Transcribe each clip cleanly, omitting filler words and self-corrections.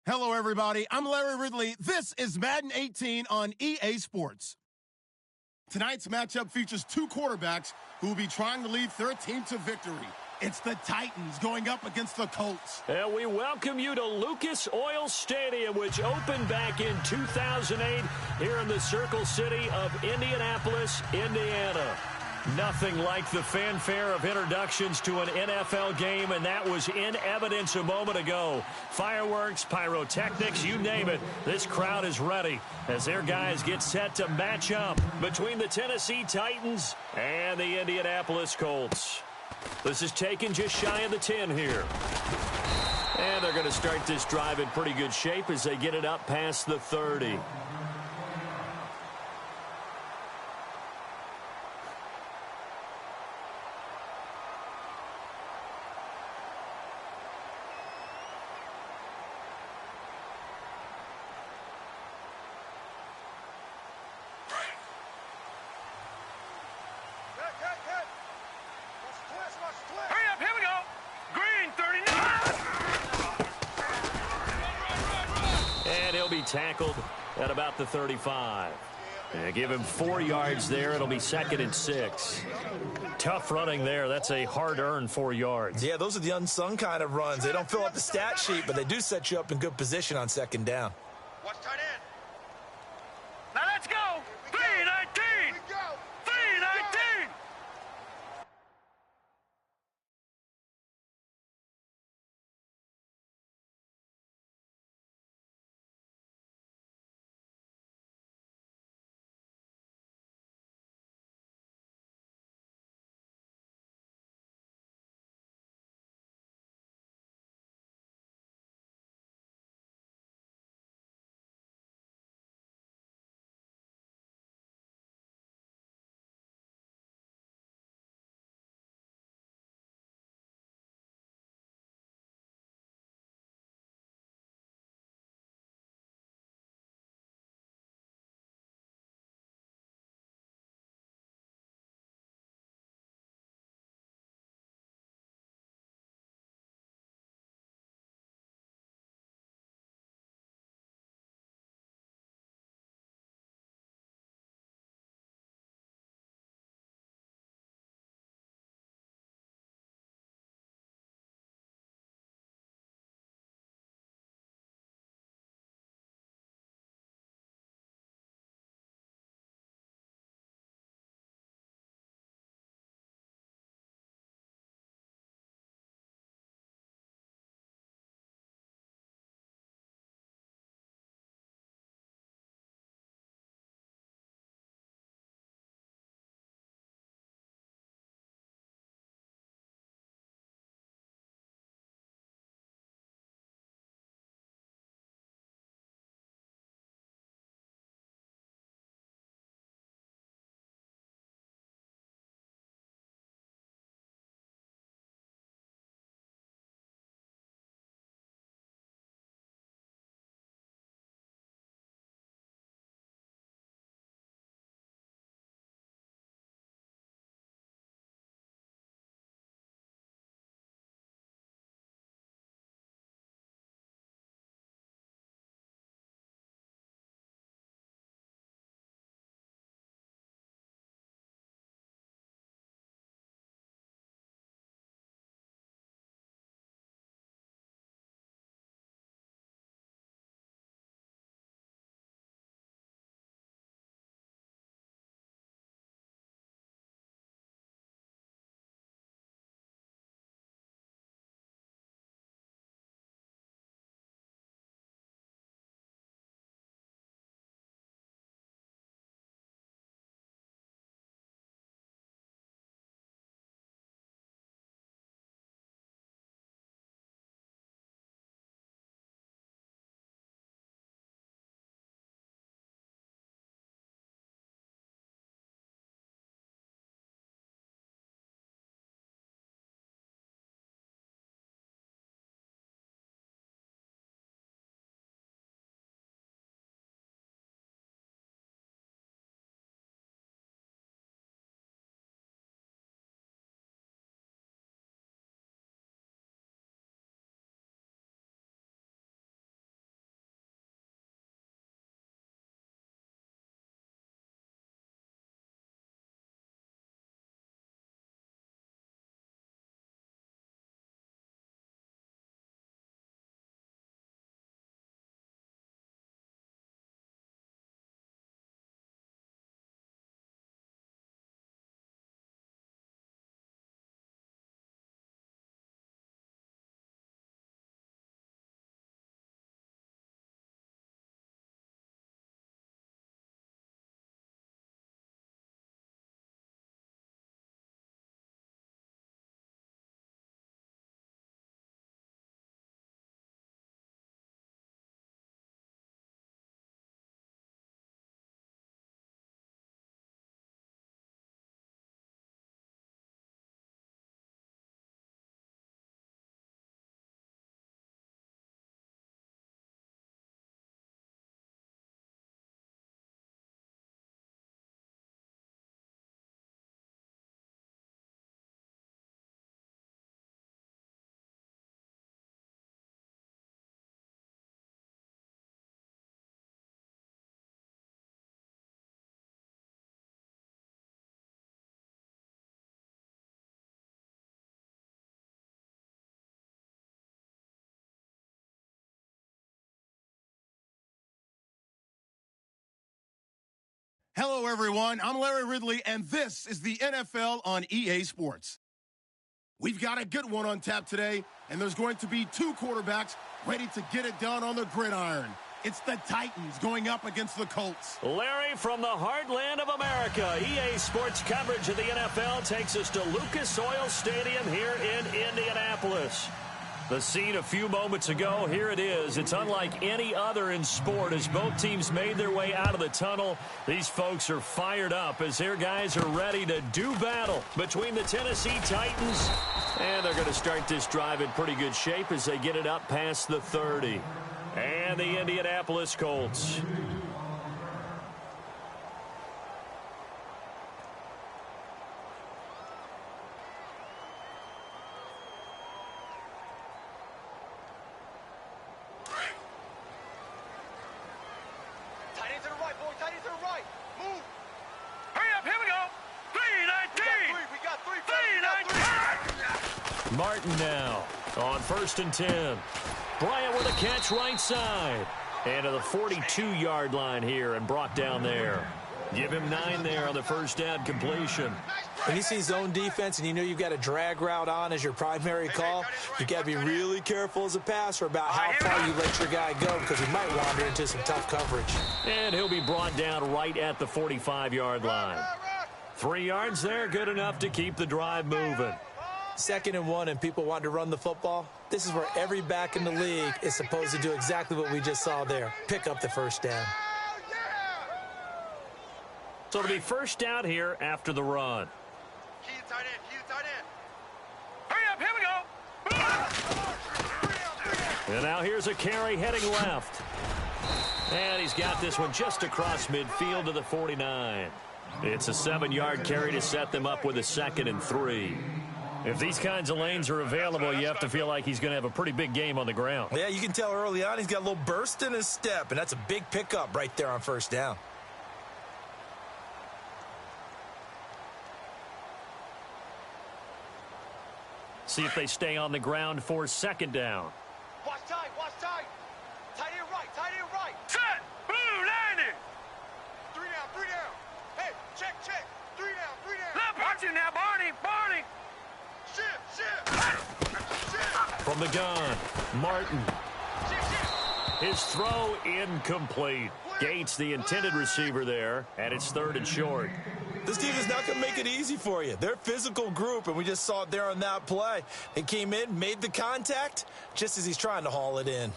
Hello, everybody. I'm Larry Ridley. This is Madden 18 on EA Sports. Tonight's matchup features two quarterbacks who will be trying to lead their team to victory. It's the Titans going up against the Colts. And we welcome you to Lucas Oil Stadium, which opened back in 2008 here in the Circle City of Indianapolis, Indiana. Nothing like the fanfare of introductions to an NFL game, and that was in evidence a moment ago. Fireworks, pyrotechnics, you name it. This crowd is ready as their guys get set to match up between the Tennessee Titans and the Indianapolis Colts. This is taken just shy of the 10 here. And they're going to start this drive in pretty good shape as they get it up past the 30. Tackled at about the 35. Give him 4 yards there. It'll be 2nd and 6. Tough running there. That's a hard-earned 4 yards. Yeah, those are the unsung kind of runs. They don't fill up the stat sheet, but they do set you up in good position on 2nd down. Hello, everyone. I'm Larry Ridley, and this is the NFL on EA Sports. We've got a good one on tap today, and there's going to be two quarterbacks ready to get it done on the gridiron. It's the Titans going up against the Colts. Larry, from the heartland of America, EA Sports coverage of the NFL takes us to Lucas Oil Stadium here in Indianapolis. The scene a few moments ago, here it is. It's unlike any other in sport as both teams made their way out of the tunnel. These folks are fired up as their guys are ready to do battle between the Tennessee Titans. And they're going to start this drive in pretty good shape as they get it up past the 30. And the Indianapolis Colts. Martin now on 1st and 10. Bryant with a catch right side. And to the 42-yard line here and brought down there. Give him 9 there on the first down completion. When you see zone defense and you know you've got a drag route on as your primary call, you got to be really careful as a passer about how far you let your guy go because he might wander into some tough coverage. And he'll be brought down right at the 45-yard line. 3 yards there, good enough to keep the drive moving. 2nd and 1 and people want to run the football. This is where every back in the league is supposed to do exactly what we just saw there. Pick up the first down. So it'll be first down here after the run. Key to tight end, key to tight end. Hurry up, here we go. And now here's a carry heading left. And he's got this one just across midfield to the 49. It's a 7-yard carry to set them up with a 2nd and 3. If these kinds of lanes are available, you have to feel like he's going to have a pretty big game on the ground. Yeah, you can tell early on he's got a little burst in his step, and that's a big pickup right there on first down. See if they stay on the ground for 2nd down. Watch tight, watch tight. Tight end right, tight end right. Set! Blue 90! 3 down, 3 down. Hey, check, check. 3 down, 3 down. Look, watch it now, Barney, Barney! Shift, shift. From the gun, Martin. His throw incomplete. Gates, the intended receiver there, and it's 3rd and short. This team is not going to make it easy for you. They're a physical group, and we just saw it there on that play. They came in, made the contact, just as he's trying to haul it in.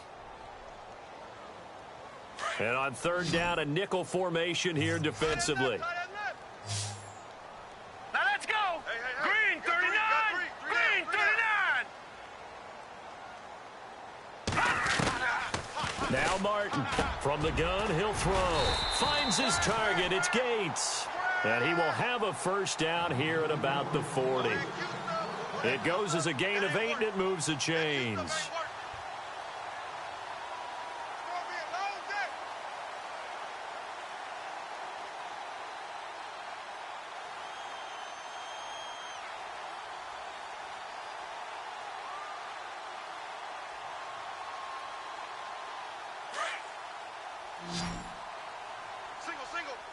And on 3rd down, a nickel formation here defensively. Now let's go! Green 39! Green 39! Now Martin from the gun, he'll throw. Finds his target, it's Gates. And he will have a first down here at about the 40. It goes as a gain of 8, and it moves the chains.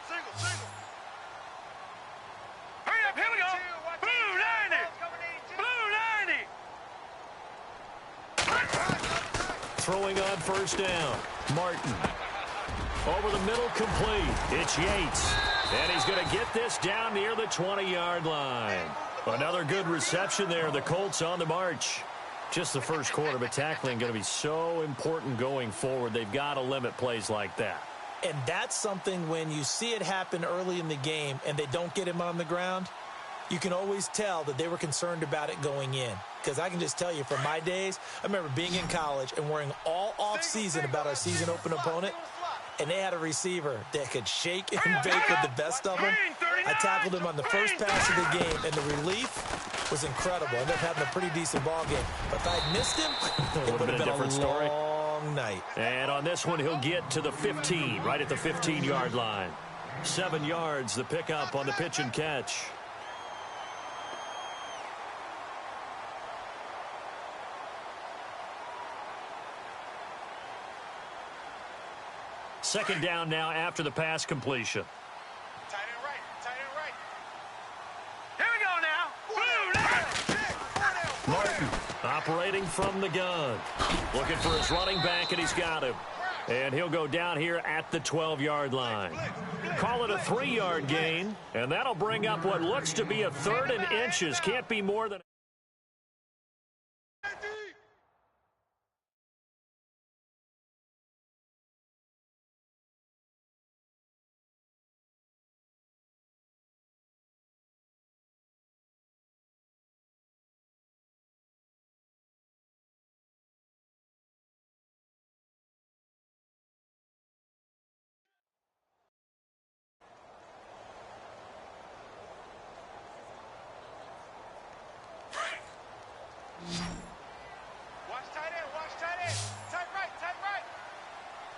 Single. Hurry up, here we go! Blue 90! Blue 90! Throwing on first down. Martin. Over the middle, complete. It's Yates. And he's going to get this down near the 20-yard line. Another good reception there. The Colts on the march. Just the first quarter, but tackling going to be so important going forward. They've got to limit plays like that. And that's something when you see it happen early in the game and they don't get him on the ground, you can always tell that they were concerned about it going in. Because I can just tell you from my days, I remember being in college and worrying all off-season about our season open opponent, and they had a receiver that could shake and bake with the best of them. I tackled him on the first pass of the game, and the relief was incredible. I ended up having a pretty decent ball game. But if I'd missed him, it would have been a different story. Long night. And on this one, he'll get to the 15, right at the 15-yard line. 7 yards, the pickup on the pitch and catch. Second down now after the pass completion. Operating from the gun. Looking for his running back, and he's got him. And he'll go down here at the 12-yard line. Call it a 3-yard gain, and that'll bring up what looks to be a 3rd and inches. Can't be more than... Watch tight end, watch tight end. Tight right, tight right.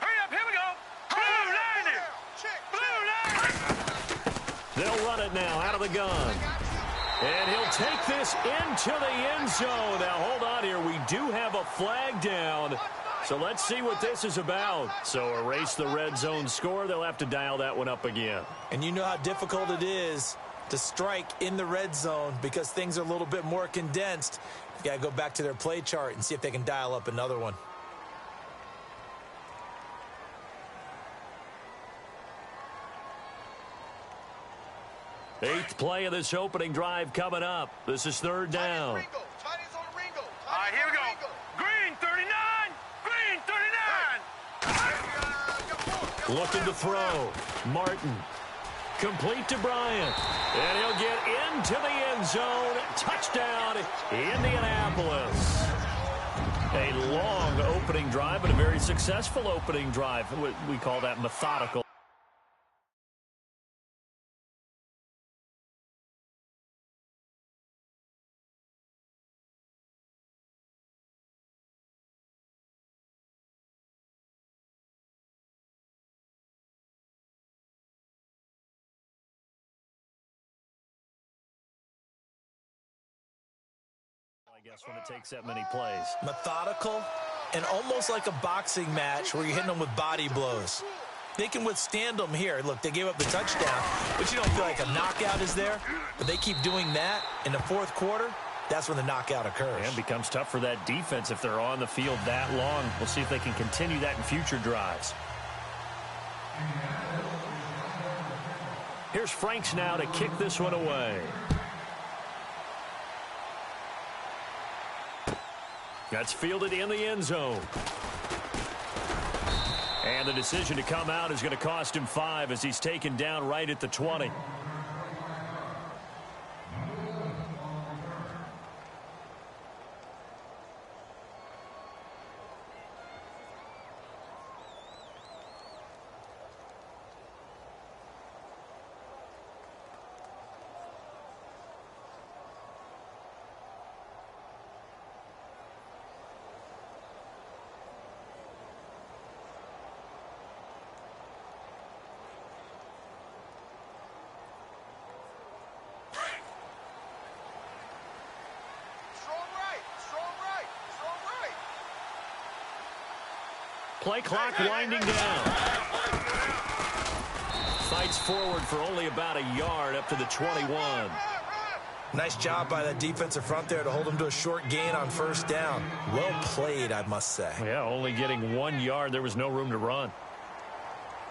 Hurry up, here we go. Blue line it. Check, Blue line. They'll run it now out of the gun. And he'll take this into the end zone. Now, hold on here. We do have a flag down. So let's see what this is about. So erase the red zone score. They'll have to dial that one up again. And you know how difficult it is to strike in the red zone because things are a little bit more condensed. You got to go back to their play chart and see if they can dial up another one. Eighth play of this opening drive coming up. This is 3rd down. Tight ends on Ringo. All right, here we go. Green 39. Green 39. Looking to throw. Martin. Complete to Bryant. And he'll get into the end zone. Touchdown, Indianapolis. A long opening drive, but a very successful opening drive. We call that methodical. I guess when it takes that many plays. Methodical and almost like a boxing match where you're hitting them with body blows. They can withstand them here. Look, they gave up the touchdown, but you don't feel like a knockout is there. But they keep doing that in the 4th quarter. That's when the knockout occurs. And it becomes tough for that defense if they're on the field that long. We'll see if they can continue that in future drives. Here's Franks now to kick this one away. That's fielded in the end zone. And the decision to come out is going to cost him 5 as he's taken down right at the 20. Play clock winding down. Fights forward for only about a yard up to the 21. Nice job by that defensive front there to hold them to a short gain on 1st down. Well played, I must say. Yeah, only getting 1 yard. There was no room to run.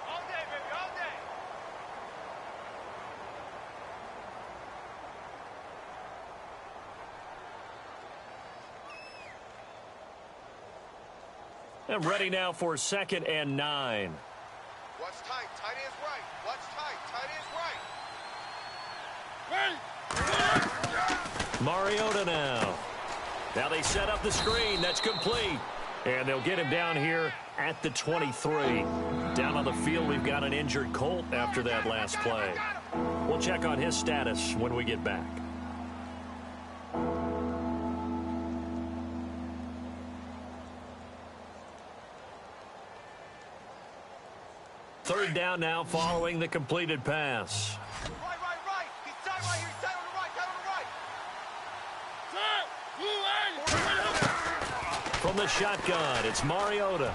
All day, baby, all day. And ready now for 2nd and 9. Watch tight. Tight end's right. Watch tight. Tight end's right. Mariota now. Now they set up the screen. That's complete. And they'll get him down here at the 23. Down on the field, we've got an injured Colt after that last play. We'll check on his status when we get back. Third down now following the completed pass. Right. He's tight right here. He's tight on the right. Tight on the right. From the shotgun, it's Mariota.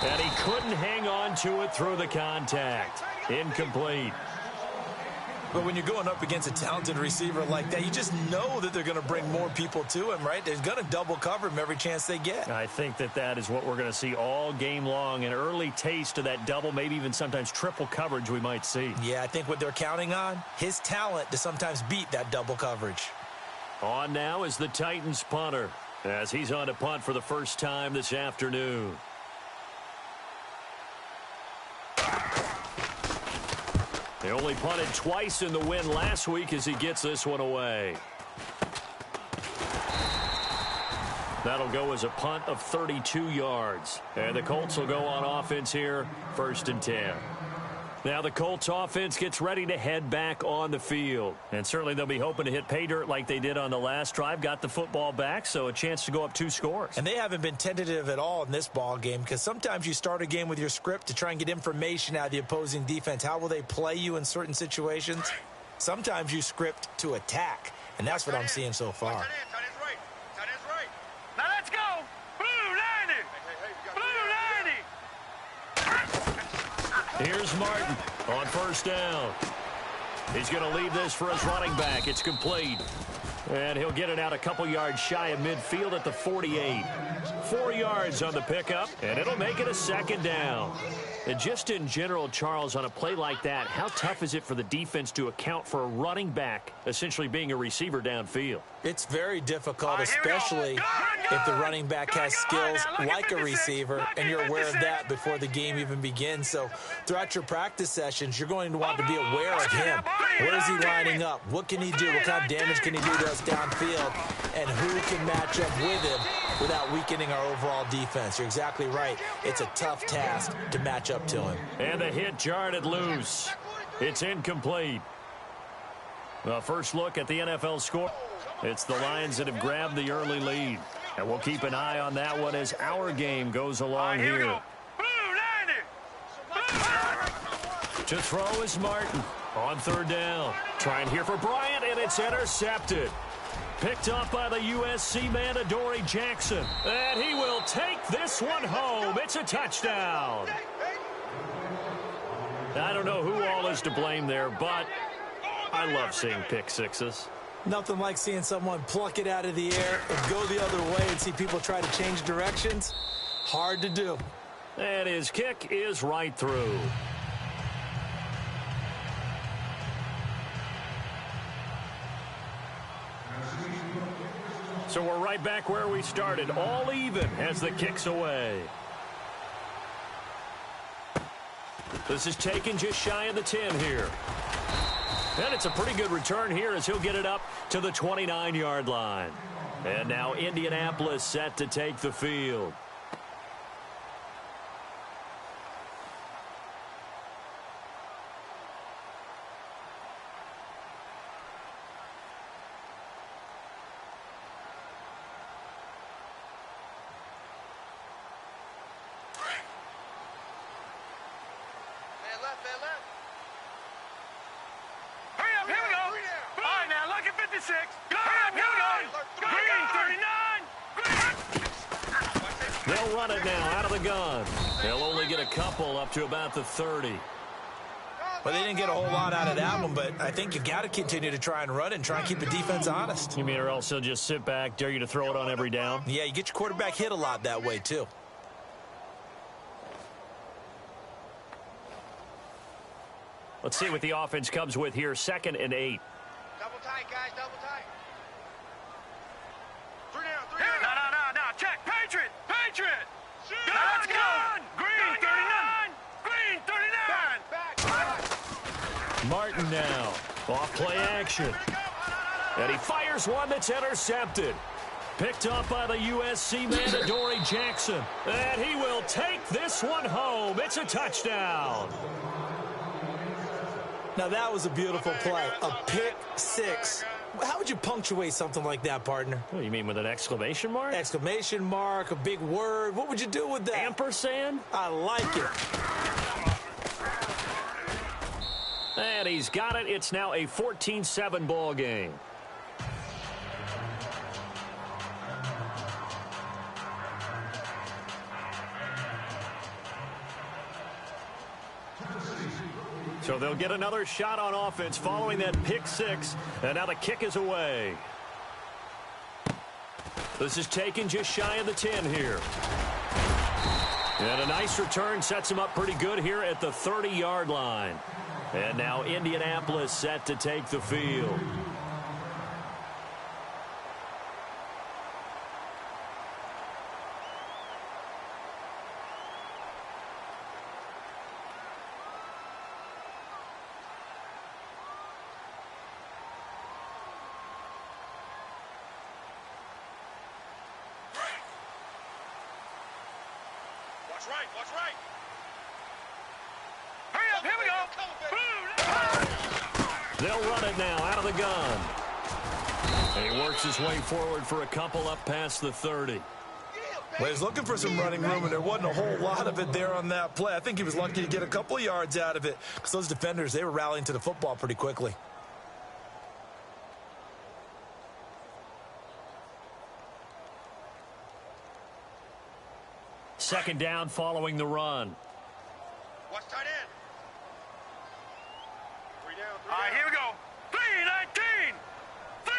And he couldn't hang on to it through the contact. Incomplete. But when you're going up against a talented receiver like that, you just know that they're going to bring more people to him, right? They're going to double cover him every chance they get. I think that is what we're going to see all game long. An early taste of that double, maybe even sometimes triple coverage we might see. Yeah, I think what they're counting on, his talent to sometimes beat that double coverage. On now is the Titans punter, as he's on to punt for the first time this afternoon. He only punted twice in the win last week as he gets this one away. That'll go as a punt of 32 yards. And the Colts will go on offense here, 1st and 10. Now the Colts offense gets ready to head back on the field. And certainly they'll be hoping to hit pay dirt like they did on the last drive. Got the football back, so a chance to go up 2 scores. And they haven't been tentative at all in this ball game, because sometimes you start a game with your script to try and get information out of the opposing defense. How will they play you in certain situations? Sometimes you script to attack, and that's what I'm seeing so far. Tight end's right. Tight end's right. Now let's go. Blue 90. Blue 90. Here's Martin on 1st down. He's going to leave this for his running back. It's complete. And he'll get it out a couple yards shy of midfield at the 48. 4 yards on the pickup, and it'll make it a 2nd down. And just in general, Charles, on a play like that, how tough is it for the defense to account for a running back essentially being a receiver downfield? It's very difficult, especially if the running back has skills like a receiver, and you're aware of that before the game even begins. So throughout your practice sessions, you're going to want to be aware of him. Where is he lining up? What can he do? What kind of damage can he do to us downfield? And who can match up with him without weakening our overall defense? You're exactly right. It's a tough task to match up to him. And the hit jarred it loose. It's incomplete. The first look at the NFL score. It's the Lions that have grabbed the early lead. And we'll keep an eye on that one as our game goes along here. Blue 90. To throw is Martin on 3rd down. Trying here for Bryant, and it's intercepted. Picked up by the USC man, Adoree Jackson. And he will take this one home. It's a touchdown. I don't know who all is to blame there, but I love seeing pick sixes. Nothing like seeing someone pluck it out of the air and go the other way and see people try to change directions. Hard to do. And his kick is right through. So we're right back where we started, all even as the kick's away. This is taken just shy of the 10 here. And it's a pretty good return here as he'll get it up to the 29-yard line. And now Indianapolis set to take the field. Hurry up, here we go. All right, now look at 56. Hurry up, here we go. Green 39. They'll run it now out of the gun. They'll only get a couple up to about the 30. Well, they didn't get a whole lot out of that one, but I think you got to continue to try and run it and try and keep the defense honest. You mean or else he'll just sit back, dare you to throw it on every down? Yeah, you get your quarterback hit a lot that way, too. Let's see what the offense comes with here. 2nd and 8. Double tight, guys, double tight. 3 down, 3 No, down. no. Check. Patriot. Let's go. Green 39. Green 39. Martin now. Off play action. And he fires one that's intercepted. Picked up by the USC man, Adoree Jackson. And he will take this one home. It's a touchdown. Now, that was a beautiful play. A pick six. How would you punctuate something like that, partner? What do you mean, with an exclamation mark? Exclamation mark, a big word. What would you do with that? Ampersand? I like it. And he's got it. It's now a 14-7 ball game. So they'll get another shot on offense following that pick six. And now the kick is away. This is taken just shy of the 10 here. And a nice return sets him up pretty good here at the 30-yard line. And now Indianapolis set to take the field. Watch right. Hurry up, here we go. They'll run it now out of the gun. And he works his way forward for a couple up past the 30. Well, he's looking for some running room, and there wasn't a whole lot of it there on that play. I think he was lucky to get a couple of yards out of it because those defenders, they were rallying to the football pretty quickly. Second down following the run. Watch tight end. 3 down. All right, here we go.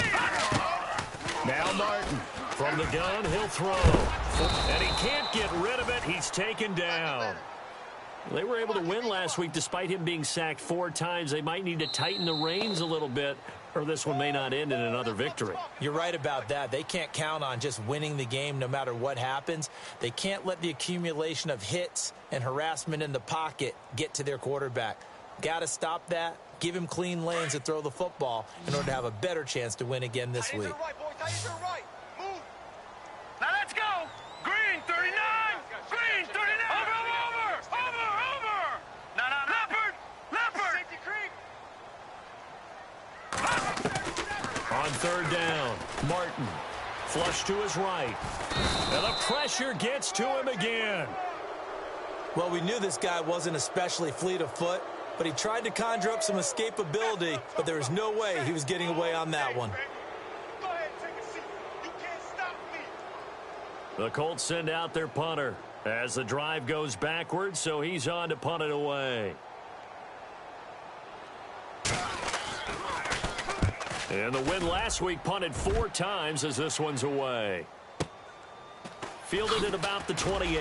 3-19. Now Martin from the gun, he'll throw. And he can't get rid of it. He's taken down. They were able to win last week despite him being sacked 4 times. They might need to tighten the reins a little bit, or this one may not end in another victory. You're right about that. They can't count on just winning the game no matter what happens. They can't let the accumulation of hits and harassment in the pocket get to their quarterback. Got to stop that. Give him clean lanes to throw the football in order to have a better chance to win again this week. Move. Now let's go. Green 39. Green 39. Over. Now. Leopard. On third down, Martin. Flush to his right. And the pressure gets to him again. Well, we knew this guy wasn't especially fleet of foot, but he tried to conjure up some escapability, but there was no way he was getting away on that one. Go ahead, take a seat. You can't stop me. The Colts send out their punter as the drive goes backwards, so he's on to punt it away. And the win last week punted 4 times as this one's away. Fielded at about the 28.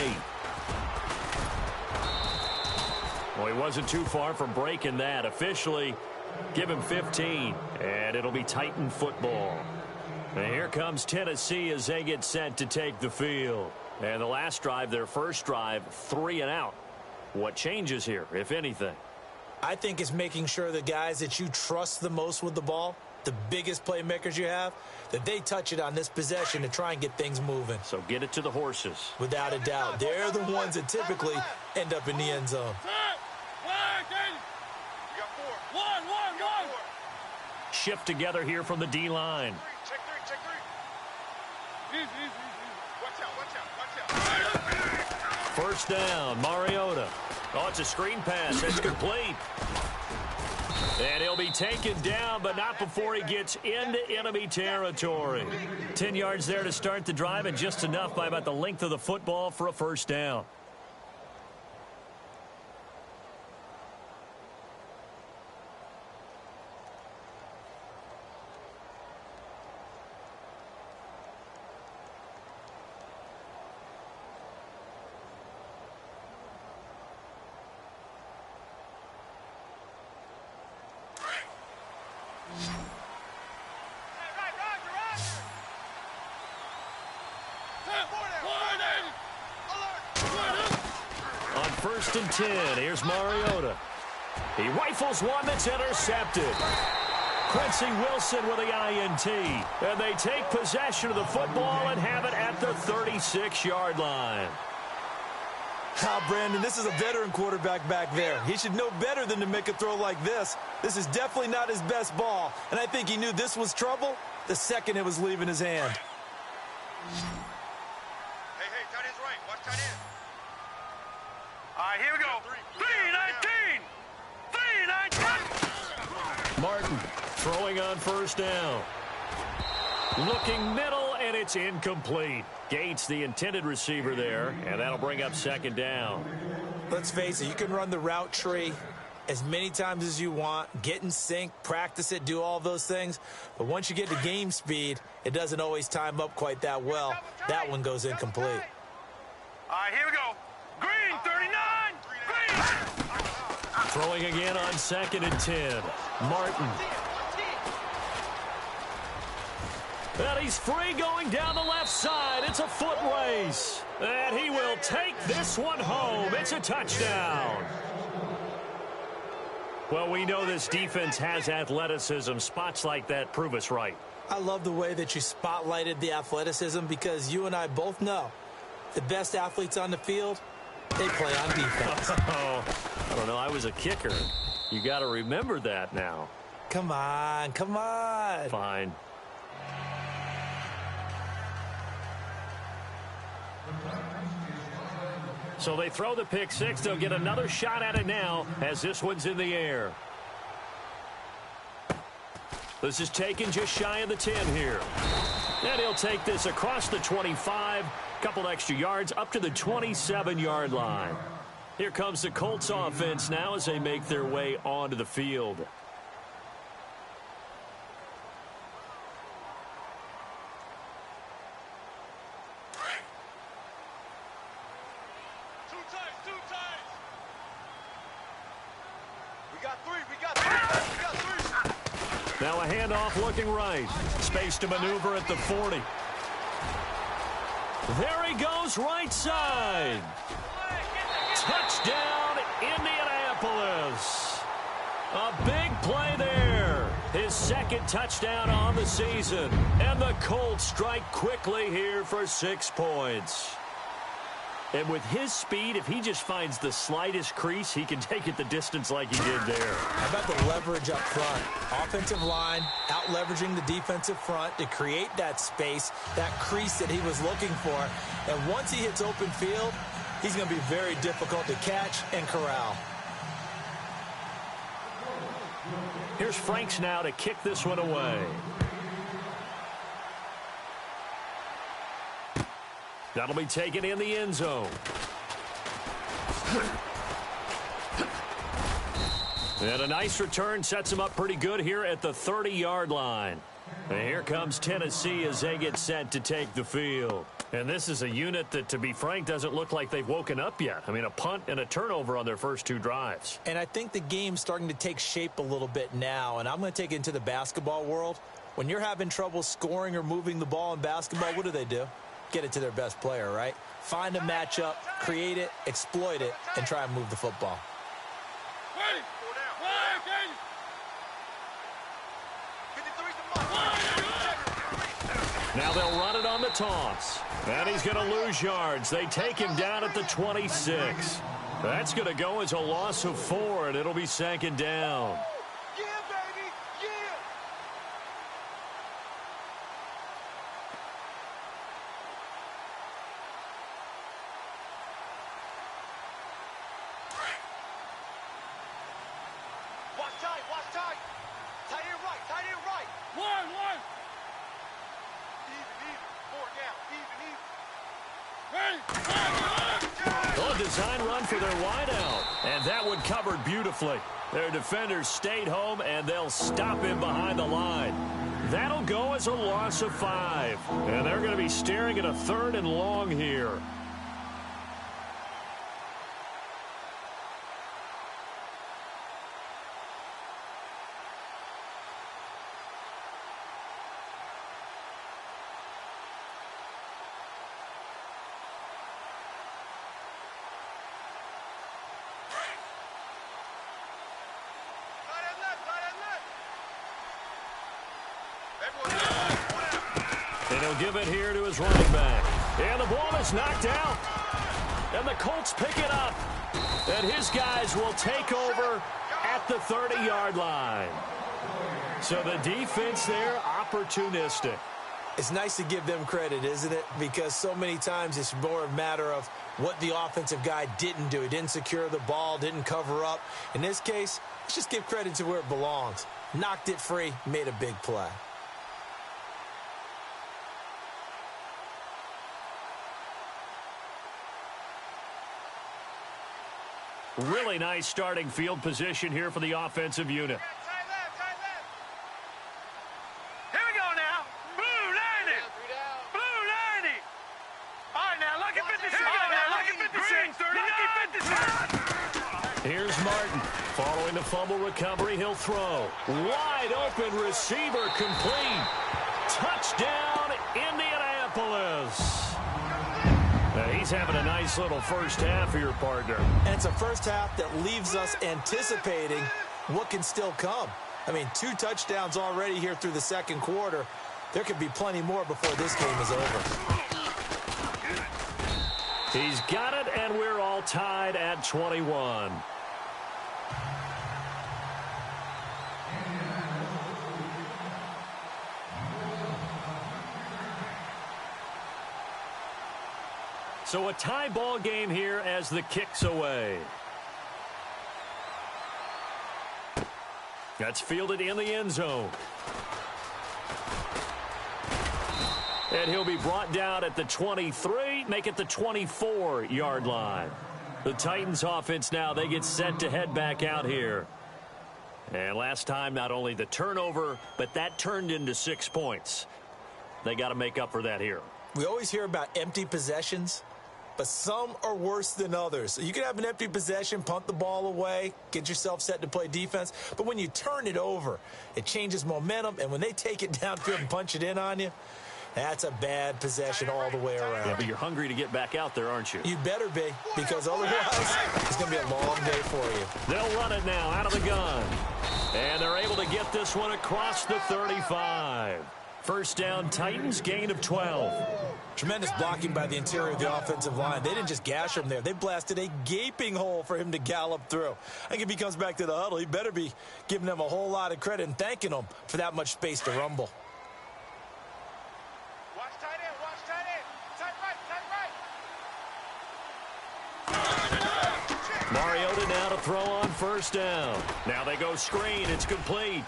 Well, he wasn't too far from breaking that. Officially, give him 15, and it'll be Titan football. And here comes Tennessee as they get set to take the field. And the last drive, their first drive, 3 and out. What changes here, if anything? I think it's making sure the guys that you trust the most with the ball, the biggest playmakers you have, that they touch it on this possession to try and get things moving. So get it to the horses. Without a doubt. They're the ones that typically end up in the end zone. You got 4. One. Shift together here from the D-line. Check 3. Easy. Watch out. First down, Mariota. Oh, it's a screen pass. It's complete. And he'll be taken down, but not before he gets into enemy territory. 10 yards there to start the drive, and just enough by about the length of the football for a first down. On first and 10, here's Mariota. He rifles one that's intercepted. Quincy Wilson with the INT. And they take possession of the football and have it at the 36-yard line. Brandon, this is a veteran quarterback back there. He should know better than to make a throw like this. This is definitely not his best ball, and I think he knew this was trouble the second it was leaving his hand. Hey, tight end's right. Watch tight end. All right, here we go. 3-19. Martin throwing on first down. Looking middle, and it's incomplete. Gates, the intended receiver there, and that'll bring up second down. Let's face it, you can run the route tree as many times as you want, get in sync, practice it, do all those things. But once you get to game speed, it doesn't always time up quite that well. That one goes incomplete. All right, here we go. Green, 39. Green. Throwing again on 2nd and 10. Martin. And he's free going down the left side. It's a foot race. And he will take this one home. It's a touchdown. Well, we know this defense has athleticism. Spots like that prove us right. I love the way that you spotlighted the athleticism because you and I both know the best athletes on the field, they play on defense. Oh, I don't know. I was a kicker. You got to remember that now. Come on, come on. Fine. So they throw the pick six. They'll get another shot at it now as this one's in the air. This is taken just shy of the 10 here. And he'll take this across the 25. Couple extra yards up to the 27-yard line. Here comes the Colts offense now as they make their way onto the field. Two times. We got three. Now a handoff looking right. Space to maneuver at the 40. There he goes, right side. Touchdown, Indianapolis. A big play there. His second touchdown on the season. And the Colts strike quickly here for 6 points. And with his speed, if he just finds the slightest crease, he can take it the distance like he did there. How about the leverage up front? Offensive line out-leveraging the defensive front to create that space, that crease that he was looking for. And once he hits open field, he's going to be very difficult to catch and corral. Here's Franks now to kick this one away. That'll be taken in the end zone. And a nice return sets him up pretty good here at the 30-yard line. And here comes Tennessee as they get set to take the field. And this is a unit that, to be frank, doesn't look like they've woken up yet. I mean, a punt and a turnover on their first 2 drives. And I think the game's starting to take shape a little bit now. And I'm going to take it into the basketball world. When you're having trouble scoring or moving the ball in basketball, what do? Get it to their best player, right? Find a matchup, create it, exploit it, and try and move the football. Now they'll run it on the toss. And he's going to lose yards. They take him down at the 26. That's going to go as a loss of 4, and it'll be 2nd down. Yeah, baby. Yeah. Watch tight. Tight end right. One. Even. 4 down. Even. Oh, design run for their wideout. And that one covered beautifully. Their defenders stayed home, and they'll stop him behind the line. That'll go as a loss of 5. And they're going to be staring at a 3rd and long here. And he'll give it here to his running back. And the ball is knocked out. And the Colts pick it up. And his guys will take over at the 30-yard line. So the defense there, opportunistic. It's nice to give them credit, isn't it? Because so many times it's more a matter of what the offensive guy didn't do. He didn't secure the ball, didn't cover up. In this case, let's just give credit to where it belongs. Knocked it free, made a big play. Really nice starting field position here for the offensive unit. Tight left, tight left. Here we go now. Blue 90. Blue 90. All right, now, lucky 56. All right, now, lucky 56. Lucky 56. Here's Martin. Following the fumble recovery, he'll throw. Wide open receiver complete. Touchdown, Indianapolis. He's having a nice little first half here, partner. And it's a first half that leaves us anticipating what can still come. I mean, 2 touchdowns already here through the second quarter. There could be plenty more before this game is over. He's got it, and we're all tied at 21. So a tie ball game here as the kick's away. That's fielded in the end zone. And he'll be brought down at the 23, make it the 24-yard line. The Titans offense now, they get set to head back out here. And last time, not only the turnover, but that turned into 6 points. They got to make up for that here. We always hear about empty possessions, but some are worse than others. So you can have an empty possession, punt the ball away, get yourself set to play defense. But when you turn it over, it changes momentum. And when they take it downfield and punch it in on you, that's a bad possession all the way around. Yeah, but you're hungry to get back out there, aren't you? You better be, because otherwise it's going to be a long day for you. They'll run it now out of the gun. And they're able to get this one across the 35. First down, Titans, gain of 12. Tremendous blocking by the interior of the offensive line. They didn't just gash him there. They blasted a gaping hole for him to gallop through. I think if he comes back to the huddle, he better be giving them a whole lot of credit and thanking them for that much space to rumble. Watch tight end, watch tight end. Tight right, tight right. Mariota now to throw on first down. Now they go screen. It's complete.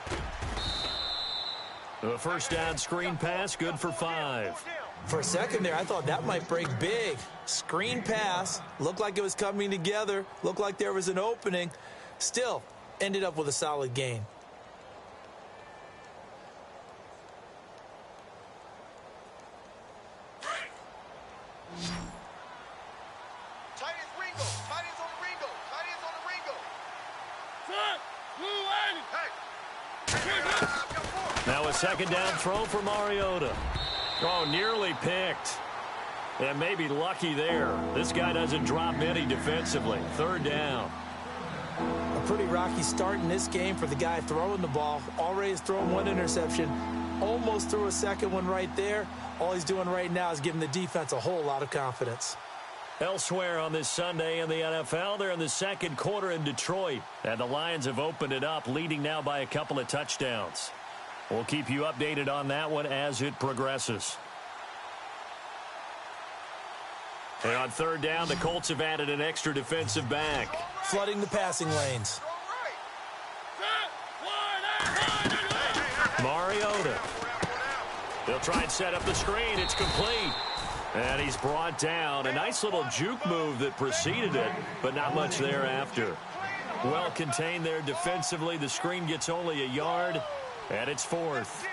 The first down screen pass, good for 5. For a second there, I thought that might break big. Screen pass, looked like it was coming together, looked like there was an opening. Still, ended up with a solid gain. Tight end's Ringo. Tight end's on the Ringo. Tight end's on the Ringo. Now a second down throw for Mariota. Oh, nearly picked. And maybe lucky there. This guy doesn't drop any defensively. Third down. A pretty rocky start in this game for the guy throwing the ball. Already has thrown 1 interception. Almost threw a second one right there. All he's doing right now is giving the defense a whole lot of confidence. Elsewhere on this Sunday in the NFL, they're in the second quarter in Detroit. And the Lions have opened it up, leading now by a couple of touchdowns. We'll keep you updated on that one as it progresses. And on third down, the Colts have added an extra defensive back. Flooding the passing lanes. Mariota. They'll try and set up the screen. It's complete. And he's brought down. A nice little juke move that preceded it, but not much thereafter. Well contained there defensively. The screen gets only a yard, and it's 4th.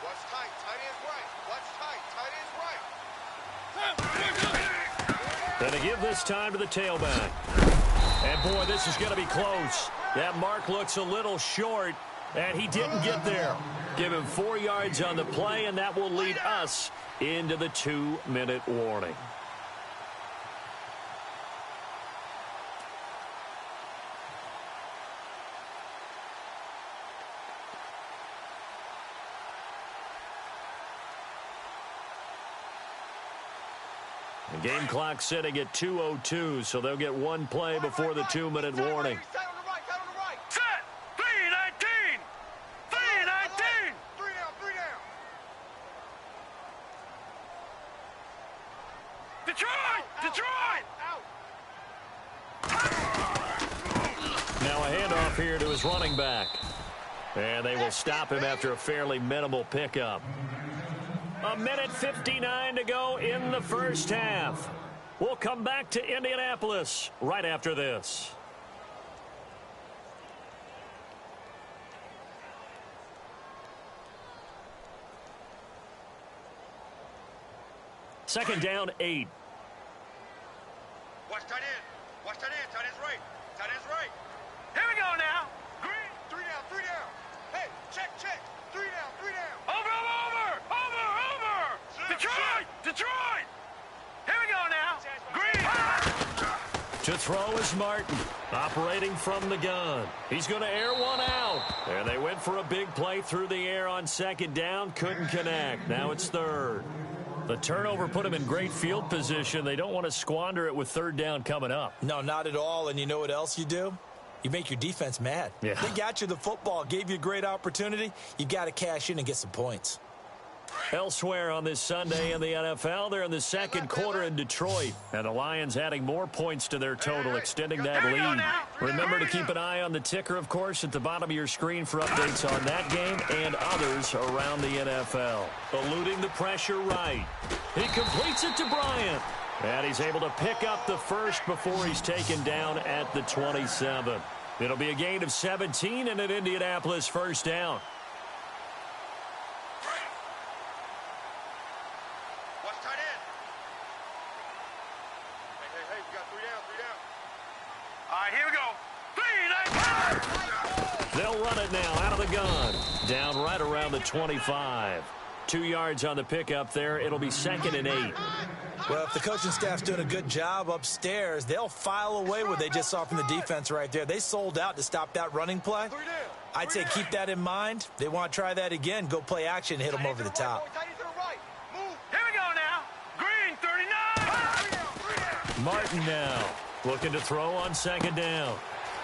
Watch tight. Tight end's right. Watch tight. Tight end's right. And to give this time to the tailback. And, boy, this is going to be close. That mark looks a little short, and he didn't get there. Give him 4 yards on the play, and that will lead us into the 2-minute warning. The game clock sitting at 2:02, so they'll get one play before the 2-minute warning. Set! 3-19! 3-19! 3 down, 3 down. Detroit! Detroit! Now a handoff here to his running back. And they will stop him after a fairly minimal pickup. 1:59 to go in the first half. We'll come back to Indianapolis right after this. Second down, 8. Watch tight end. Watch tight end. Tight end's right. Tight end's right. Here we go now. Green. 3 down, 3 down. Hey, check, check. 3 down, 3 down. Over! Detroit! Detroit! Here we go now. Green. To throw is Martin, operating from the gun. He's going to air one out. And they went for a big play through the air on second down. Couldn't connect. Now it's third. The turnover put him in great field position. They don't want to squander it with third down coming up. No, not at all. And you know what else you do? You make your defense mad. Yeah. They got you the football, gave you a great opportunity. You got to cash in and get some points. Elsewhere on this Sunday in the NFL, they're in the second quarter in Detroit. And the Lions adding more points to their total, extending that lead. Remember to keep an eye on the ticker, of course, at the bottom of your screen for updates on that game and others around the NFL. Eluding the pressure right. He completes it to Bryant. And he's able to pick up the first before he's taken down at the 27. It'll be a gain of 17 and an Indianapolis first down. They'll run it now out of the gun. Down right around the 25. 2 yards on the pickup there. It'll be 2nd and 8. Well, if the coaching staff's doing a good job upstairs, they'll file away what they just saw from the defense right there. They sold out to stop that running play. I'd say keep that in mind. They want to try that again. Go play action and hit them over the top. Here we go now. Green, 39. Martin now looking to throw on second down.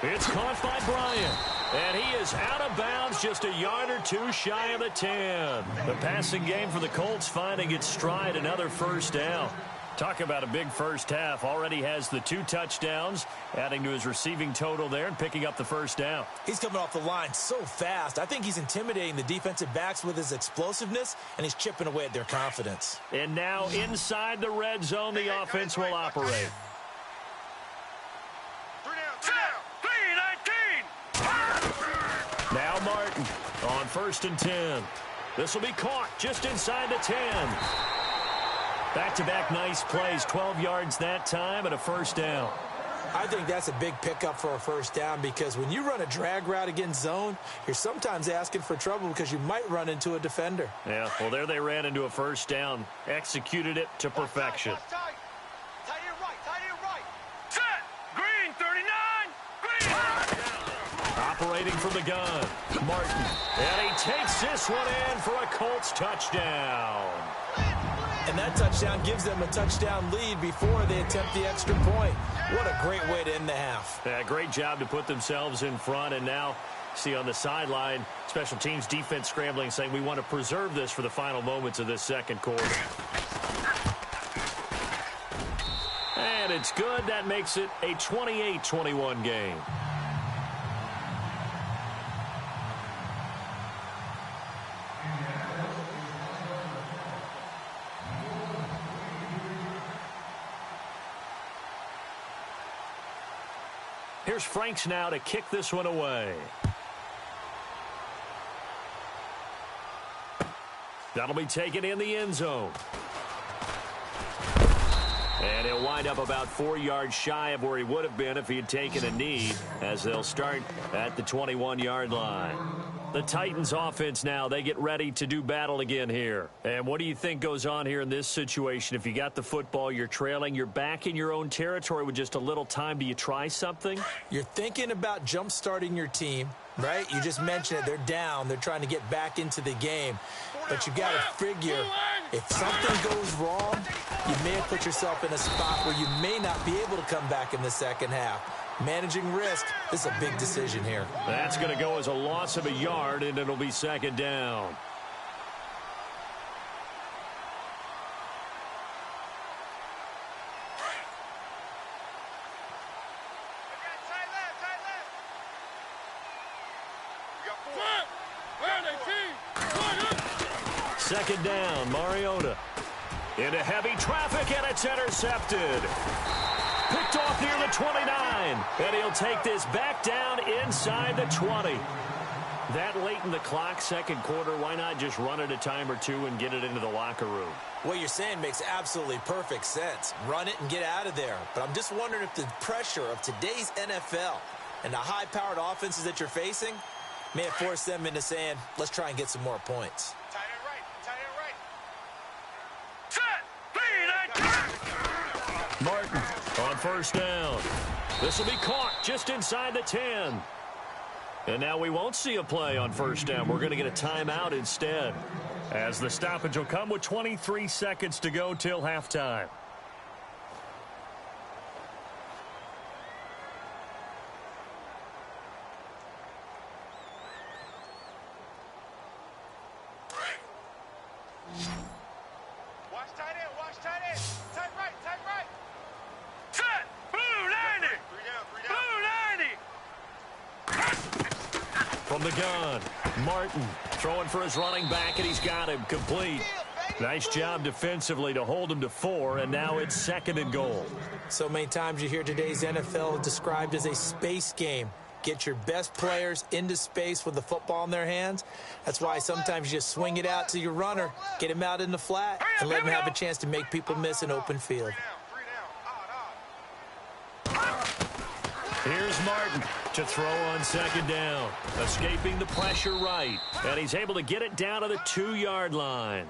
It's caught by Bryant. And he is out of bounds just a yard or two shy of the 10. The passing game for the Colts finding its stride, another first down. Talk about a big first half. Already has the 2 touchdowns, adding to his receiving total there and picking up the first down. He's coming off the line so fast. I think he's intimidating the defensive backs with his explosiveness, and he's chipping away at their confidence. And now inside the red zone, the offense will operate. Now Martin on 1st and 10. This will be caught just inside the 10. Back-to-back nice plays, 12 yards that time and a first down. I think that's a big pickup for a first down because when you run a drag route against zone, you're sometimes asking for trouble because you might run into a defender. Yeah, well, there they ran into a first down. Executed it to perfection. Tight end right. Set. Green, 39. Green. Operating from the gun, Martin. And he takes this one in for a Colts touchdown. And that touchdown gives them a touchdown lead before they attempt the extra point. What a great way to end the half. Yeah, great job to put themselves in front. And now, see on the sideline, special teams defense scrambling, saying we want to preserve this for the final moments of this second quarter. And it's good. That makes it a 28-21 game. Here's Franks now to kick this one away. That'll be taken in the end zone. And he'll wind up about 4 yards shy of where he would have been if he had taken a knee, as they'll start at the 21-yard line. The Titans offense now, they get ready to do battle again here. And what do you think goes on here in this situation? If you got the football, you're trailing, you're back in your own territory with just a little time. Do you try something? You're thinking about jump-starting your team, right? You just mentioned it. They're down. They're trying to get back into the game. But you got to figure if something goes wrong, you may have put yourself in a spot where you may not be able to come back in the second half. Managing risk is a big decision here. That's going to go as a loss of a yard, and it'll be second down. Second down, Mariota. Into heavy traffic, and it's intercepted. Picked off near the 29, and he'll take this back down inside the 20. That late in the clock, second quarter, why not just run it a time or two and get it into the locker room? What you're saying makes absolutely perfect sense. Run it and get out of there. But I'm just wondering if the pressure of today's NFL and the high-powered offenses that you're facing may have forced them into saying, let's try and get some more points. Tight end right. Tight end right. Martin on first down. This will be caught just inside the 10. And now we won't see a play on first down. We're going to get a timeout instead, as the stoppage will come with 23 seconds to go till halftime. Watch tight end. Watch tight end. Tight right. Tight right. Set. Blue 90. Three down. Blue 90. From the gun, Martin throwing for his running back, and he's got him complete. Nice job defensively to hold him to 4, and now it's second and goal. So many times you hear today's NFL described as a space game. Get your best players into space with the football in their hands. That's why sometimes you just swing it out to your runner, get him out in the flat, and let him have a chance to make people miss an open field. Three down. Odd. Here's Martin to throw on second down, escaping the pressure right, and he's able to get it down to the 2-yard line.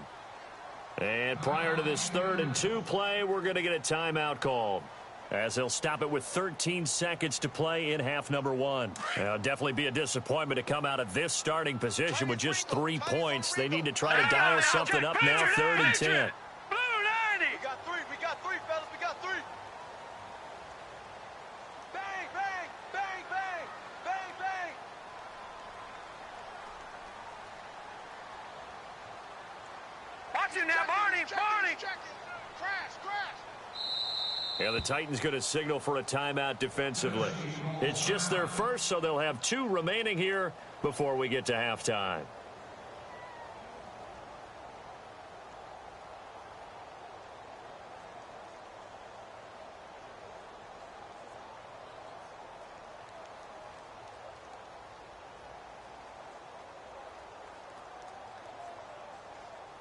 And prior to this 3rd and 2 play, we're going to get a timeout called, as he'll stop it with 13 seconds to play in half number 1. It'll definitely be a disappointment to come out of this starting position with just 3 points. They need to try to dial something up now, 3rd and 10. Blue 90. We got three. We got three, fellas. We got three. Bang, bang, bang, bang, bang, bang. Watch it now, Barney. Barney. Check it. Crash, crash. Yeah, the Titans going to signal for a timeout defensively. It's just their first, so they'll have 2 remaining here before we get to halftime.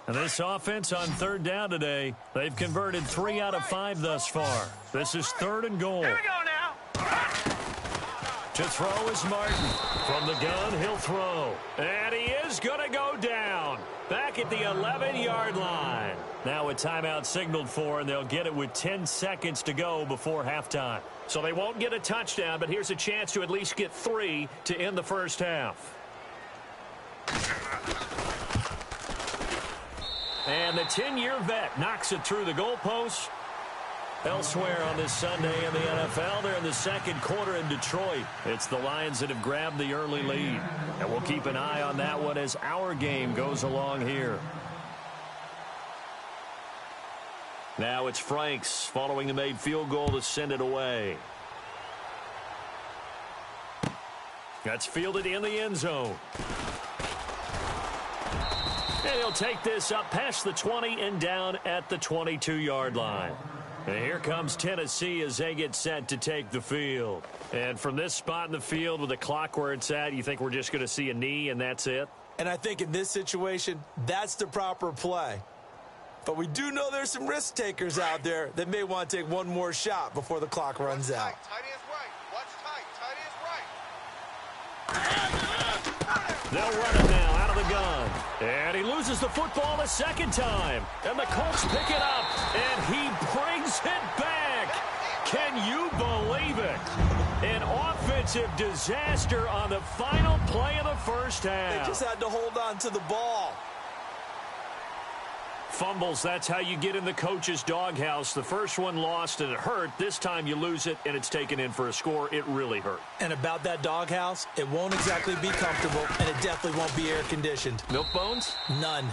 And this offense on 3rd down today, they've converted 3 out of 5 thus far. This is 3rd and goal. Here we go now. To throw is Martin. From the gun, he'll throw. And he is going to go down. Back at the 11-yard line. Now a timeout signaled for, and they'll get it with 10 seconds to go before halftime. So they won't get a touchdown, but here's a chance to at least get 3 to end the first half. And the 10-year vet knocks it through the goalpost. Elsewhere on this Sunday in the NFL, they're in the second quarter in Detroit. It's the Lions that have grabbed the early lead. And we'll keep an eye on that one as our game goes along here. Now it's Franks following the made field goal to send it away. That's fielded in the end zone. And he'll take this up past the 20 and down at the 22-yard line. And here comes Tennessee as they get set to take the field. And from this spot in the field with the clock where it's at, you think we're just going to see a knee and that's it? And I think in this situation, that's the proper play. But we do know there's some risk takers out there that may want to take one more shot before the clock runs out. Tight end's right. Watch tight. Tight end's right. They'll run it now out of the gun. And he loses the football a second time. And the Colts pick it up. And he brings it back. Can you believe it? An offensive disaster on the final play of the first half. They just had to hold on to the ball. Fumbles, that's how you get in the coach's doghouse. The first one lost and it hurt. This time you lose it and it's taken in for a score. It really hurt. And about that doghouse, it won't exactly be comfortable, and it definitely won't be air-conditioned. Milk bones? None.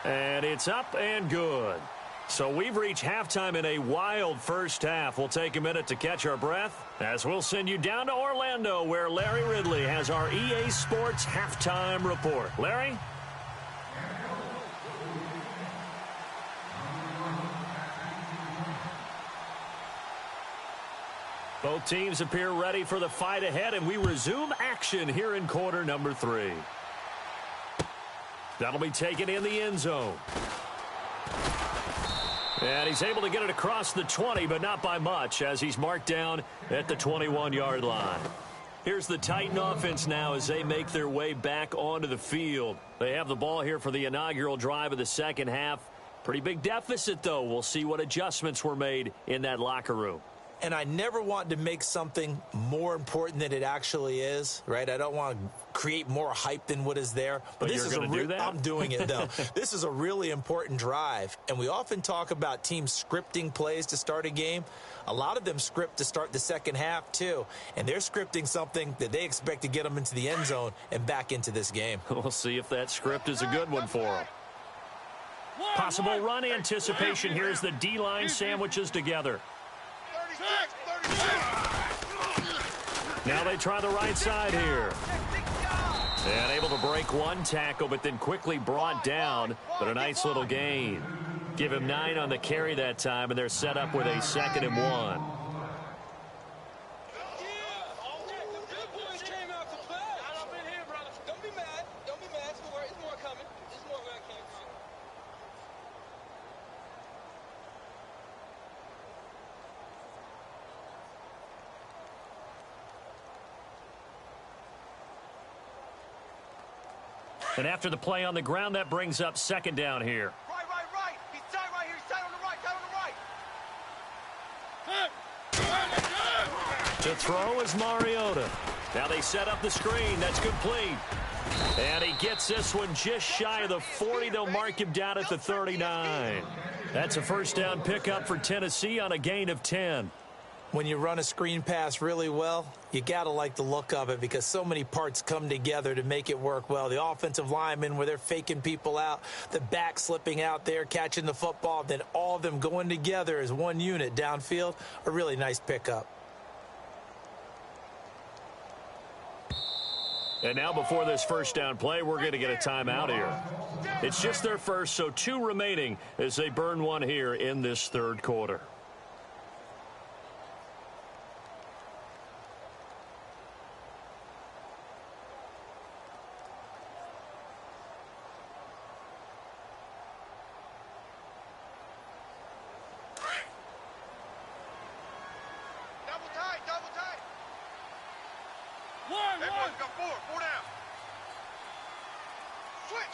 And it's up and good. So we've reached halftime in a wild first half. We'll take a minute to catch our breath as we'll send you down to Orlando, where Larry Ridley has our EA Sports halftime report. Larry? Both teams appear ready for the fight ahead, and we resume action here in quarter number 3. That'll be taken in the end zone. And he's able to get it across the 20, but not by much, as he's marked down at the 21-yard line. Here's the Titan offense now as they make their way back onto the field. They have the ball here for the inaugural drive of the second half. Pretty big deficit, though. We'll see what adjustments were made in that locker room. And I never want to make something more important than it actually is, right? I don't want to create more hype than what is there. But this you're going to do that? I'm doing it, though. This is a really important drive. And we often talk about teams scripting plays to start a game. A lot of them script to start the second half, too. And they're scripting something that they expect to get them into the end zone and back into this game. We'll see if that script is a good one for them. Possible run anticipation. Here's the D-line sandwiches together. Now they try the right side here. And able to break one tackle, but then quickly brought down. But a nice little gain. Give him 9 on the carry that time, and they're set up with a 2nd and 1. And after the play on the ground, that brings up 2nd down here. Right. He's tight right here. He's tight on the right. To throw is Mariota. Now they set up the screen. That's complete. And he gets this one just shy of the 40. They'll mark him down at the 39. That's a first down pickup for Tennessee on a gain of 10. When you run a screen pass really well, you got to like the look of it because so many parts come together to make it work well. The offensive linemen, where they're faking people out, the back slipping out there, catching the football, then all of them going together as one unit downfield, a really nice pickup. And now before this first down play, we're going to get a timeout here. It's just their first, so 2 remaining as they burn one here in this third quarter. Double tight. Everyone's got 4 down. Switch.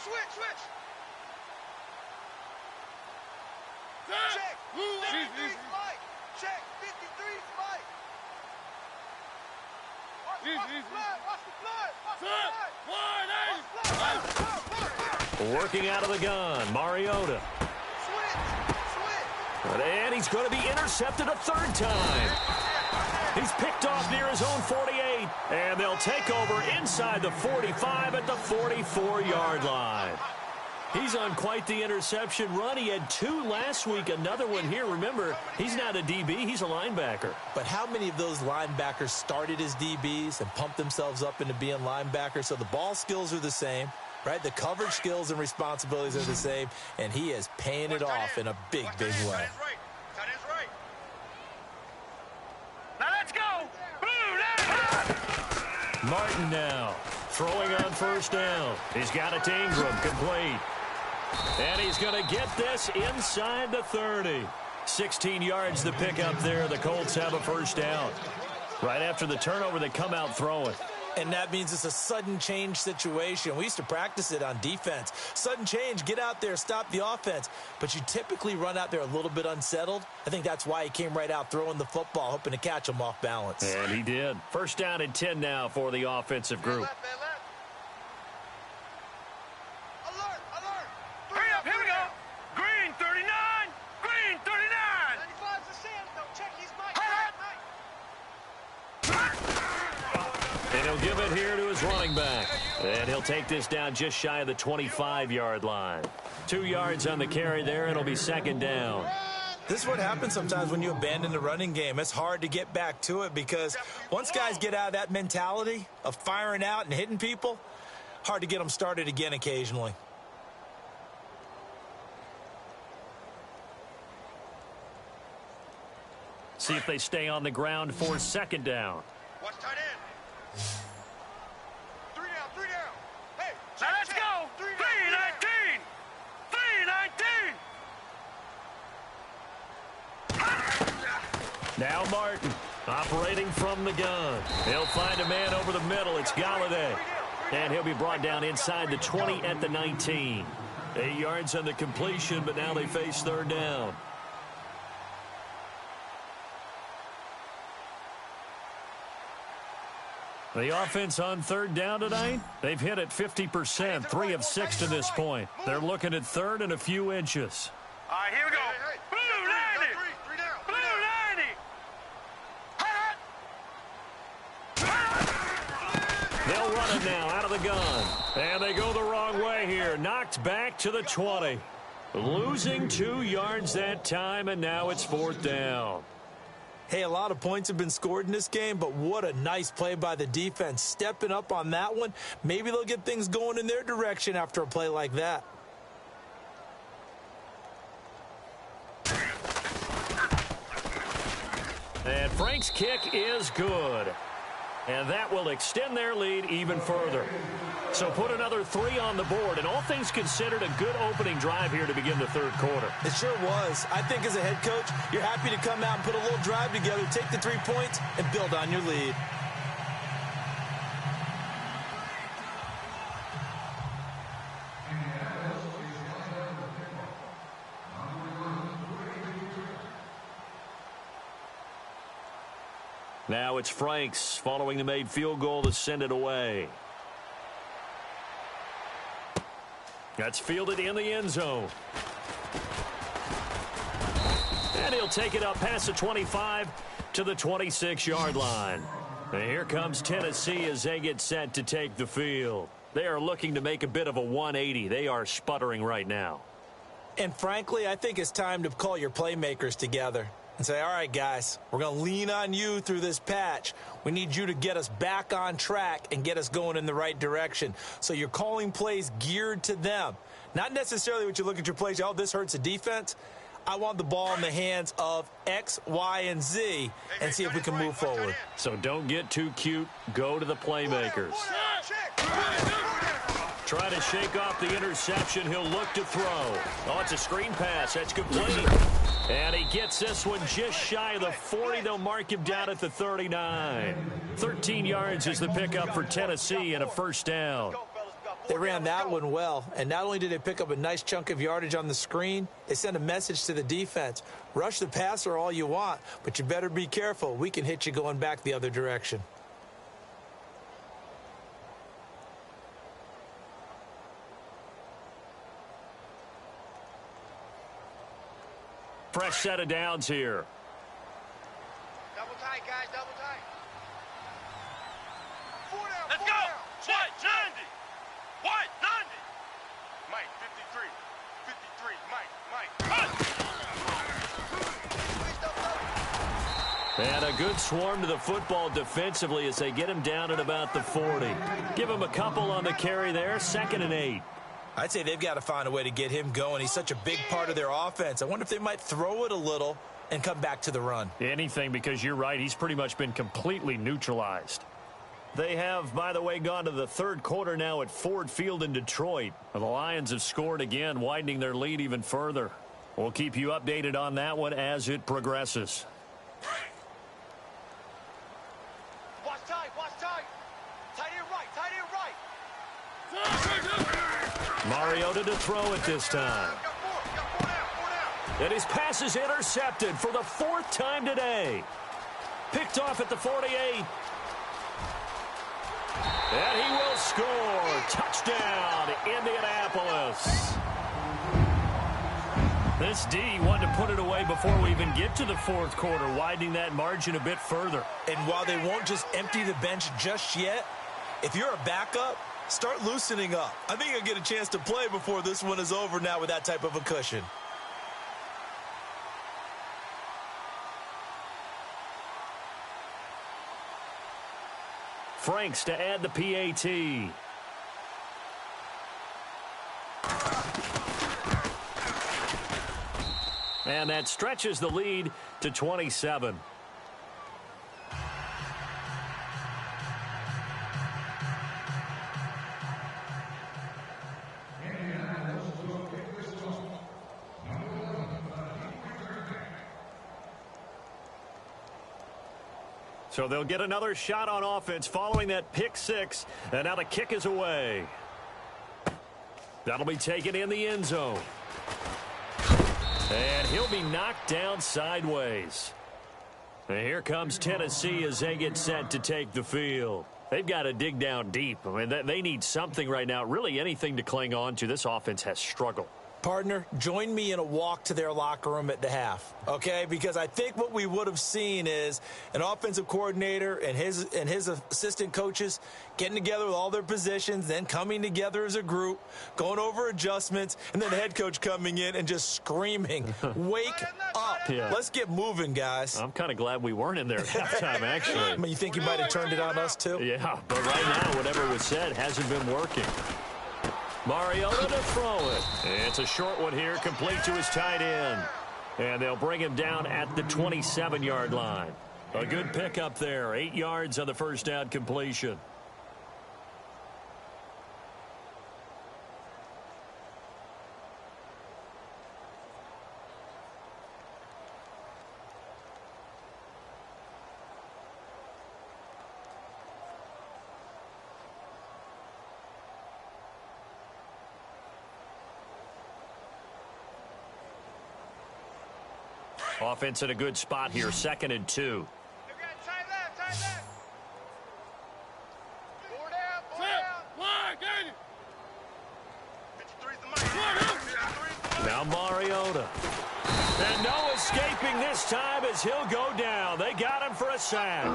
Check. 53's Mike. Check. 53's Mike. Watch the blood. Working out of the gun, Mariota. Switch. And he's going to be intercepted a 3rd time. He's picked off near his own 48, and they'll take over inside the 45 at the 44-yard line. He's on quite the interception run. He had 2 last week, another one here. Remember, he's not a DB, he's a linebacker. But how many of those linebackers started as DBs and pumped themselves up into being linebackers? So the ball skills are the same, right? The coverage skills and responsibilities are the same, and he is paying it off in a big way. Tight end's right. Now let's go. Martin now throwing on first down. He's got it to Ingram, complete. And he's going to get this inside the 30. 16 yards to pick up there. The Colts have a first down. Right after the turnover, they come out throwing. And that means it's a sudden change situation. We used to practice it on defense. Sudden change, get out there, stop the offense. But you typically run out there a little bit unsettled. I think that's why he came right out throwing the football, hoping to catch him off balance. And he did. First down and 10 now for the offensive group. Left. Alert. Hurry up, here we go. Green 3. He'll give it here to his running back. And he'll take this down just shy of the 25-yard line. 2 yards on the carry there. It'll be second down. This is what happens sometimes when you abandon the running game. It's hard to get back to it because once guys get out of that mentality of firing out and hitting people, hard to get them started again occasionally. See if they stay on the ground for second down. Watch tight end. 3 down, 3 down. Hey, Now let's go. 3-19. 3-19. Now Martin operating from the gun. He'll find a man over the middle. It's Galladay. And he'll be brought down inside the 20 at the 19. 8 yards on the completion, but now they face third down. The offense on third down tonight, they've hit it 50%, 3 of 6 to this point. They're looking at third and a few inches. All right, here we go. Blue 90. Blue 90. They'll run it now out of the gun. And they go the wrong way here. Knocked back to the 20. Losing 2 yards that time, and now it's fourth down. Hey, a lot of points have been scored in this game, but what a nice play by the defense. Stepping up on that one, maybe they'll get things going in their direction after a play like that. And Frank's kick is good. And that will extend their lead even further. So put another 3 on the board, and all things considered, a good opening drive here to begin the third quarter. It sure was. I think as a head coach, you're happy to come out and put a little drive together, take the 3 points, and build on your lead. Now it's Franks following the made field goal to send it away. That's fielded in the end zone. And he'll take it up past the 25 to the 26-yard line. And here comes Tennessee as they get set to take the field. They are looking to make a bit of a 180. They are sputtering right now. And frankly, I think it's time to call your playmakers together and say, all right, guys, we're going to lean on you through this patch. We need you to get us back on track and get us going in the right direction. So you're calling plays geared to them. Not necessarily what you look at your plays, oh, this hurts the defense. I want the ball in the hands of X, Y, and Z and see if we can move forward. So don't get too cute. Go to the playmakers. Try to shake off the interception. He'll look to throw. Oh, it's a screen pass. That's complete. And he gets this one just shy of the 40. They'll mark him down at the 39. 13 yards is the pickup for Tennessee and a first down. They ran that one well, and not only did they pick up a nice chunk of yardage on the screen, they sent a message to the defense. Rush the passer all you want, but you better be careful. We can hit you going back the other direction. Fresh set of downs here. Double tight, guys, double tight. 4 down, Let's 4 go. down. White 90. White 90. Mike, 53. 53, Mike, Mike. And a good swarm to the football defensively as they get him down at about the 40. Give him a couple on the carry there. 2nd and 8. I'd say they've got to find a way to get him going. He's such a big part of their offense. I wonder if they might throw it a little and come back to the run. Anything, because you're right. He's pretty much been completely neutralized. They have, by the way, gone to the third quarter now at Ford Field in Detroit. The Lions have scored again, widening their lead even further. We'll keep you updated on that one as it progresses. Watch tight, watch tight. Tight end right, tight end right. Mariota to throw it this time. Got 4 down. And his pass is intercepted for the 4th time today. Picked off at the 48. And he will score. Touchdown, Indianapolis. This D wanted to put it away before we even get to the 4th quarter, widening that margin a bit further. And while they won't just empty the bench just yet, if you're a backup, start loosening up. I think you'll get a chance to play before this one is over now with that type of a cushion. Franks to add the PAT. And that stretches the lead to 27. So they'll get another shot on offense following that pick six. And now the kick is away. That'll be taken in the end zone. And he'll be knocked down sideways. And here comes Tennessee as they get set to take the field. They've got to dig down deep. I mean, they need something right now, really anything to cling on to. This offense has struggled. Partner, join me in a walk to their locker room at the half, okay? Because I think what we would have seen is an offensive coordinator and his assistant coaches getting together with all their positions, then coming together as a group, going over adjustments, and then the head coach coming in and just screaming, wake up. Yeah. Let's get moving, guys. I'm kind of glad we weren't in there at halftime, actually. I mean, you think you might have turned it on us, too? Yeah, but right now, whatever was said hasn't been working. Mariota to throw it. It's a short one here, complete to his tight end. And they'll bring him down at the 27-yard line. A good pickup there, 8 yards on the first down completion. Offense in a good spot here, 2nd and 2. Tight left. 4 down. 53's the money. Now Mariota. And no escaping this time as he'll go down. They got him for a sack.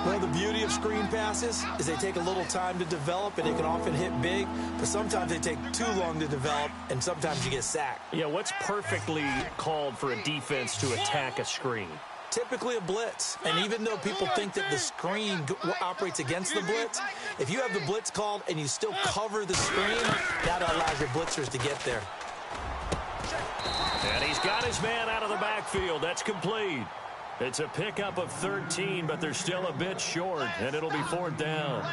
Well, the beauty of screen passes is they take a little time to develop, and they can often hit big, but sometimes they take too long to develop, and sometimes you get sacked. Yeah, what's perfectly called for a defense to attack a screen? Typically a blitz, and even though people think that the screen operates against the blitz, if you have the blitz called and you still cover the screen, that allows your blitzers to get there. And he's got his man out of the backfield. That's complete. It's a pickup of 13, but they're still a bit short, and it'll be 4th down.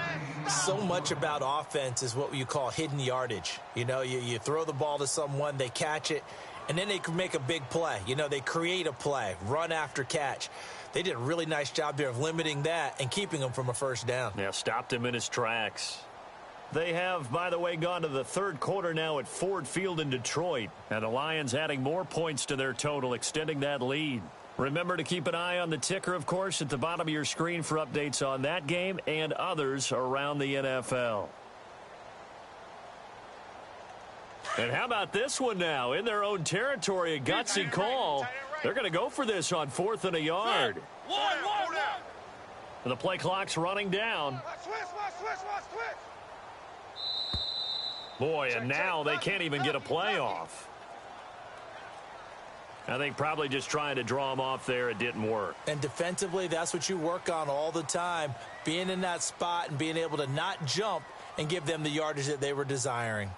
So much about offense is what you call hidden yardage. You know, you throw the ball to someone, they catch it, and then they can make a big play. You know, they create a play, run after catch. They did a really nice job there of limiting that and keeping him from a first down. Yeah, stopped him in his tracks. They have, by the way, gone to the third quarter now at Ford Field in Detroit, and the Lions adding more points to their total, extending that lead. Remember to keep an eye on the ticker, of course, at the bottom of your screen for updates on that game and others around the NFL. And how about this one now? In their own territory, a gutsy call. They're going to go for this on 4th and a yard. And the play clock's running down. Boy, and now they can't even get a play off. I think probably just trying to draw him off there, it didn't work. And defensively, that's what you work on all the time, being in that spot and being able to not jump and give them the yardage that they were desiring.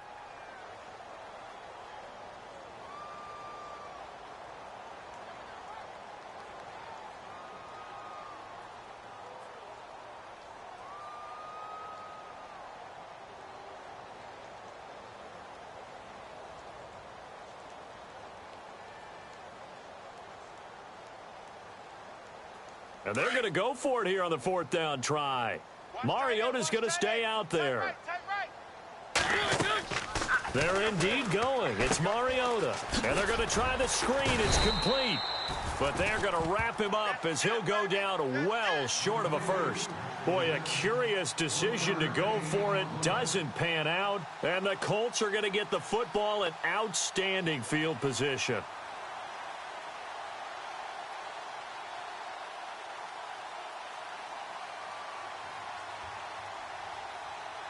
And they're going to go for it here on the 4th down try. Mariota's going to stay out there. They're indeed going. It's Mariota. And they're going to try the screen. It's complete. But they're going to wrap him up as he'll go down well short of a first. Boy, a curious decision to go for it. Doesn't pan out. And the Colts are going to get the football in outstanding field position.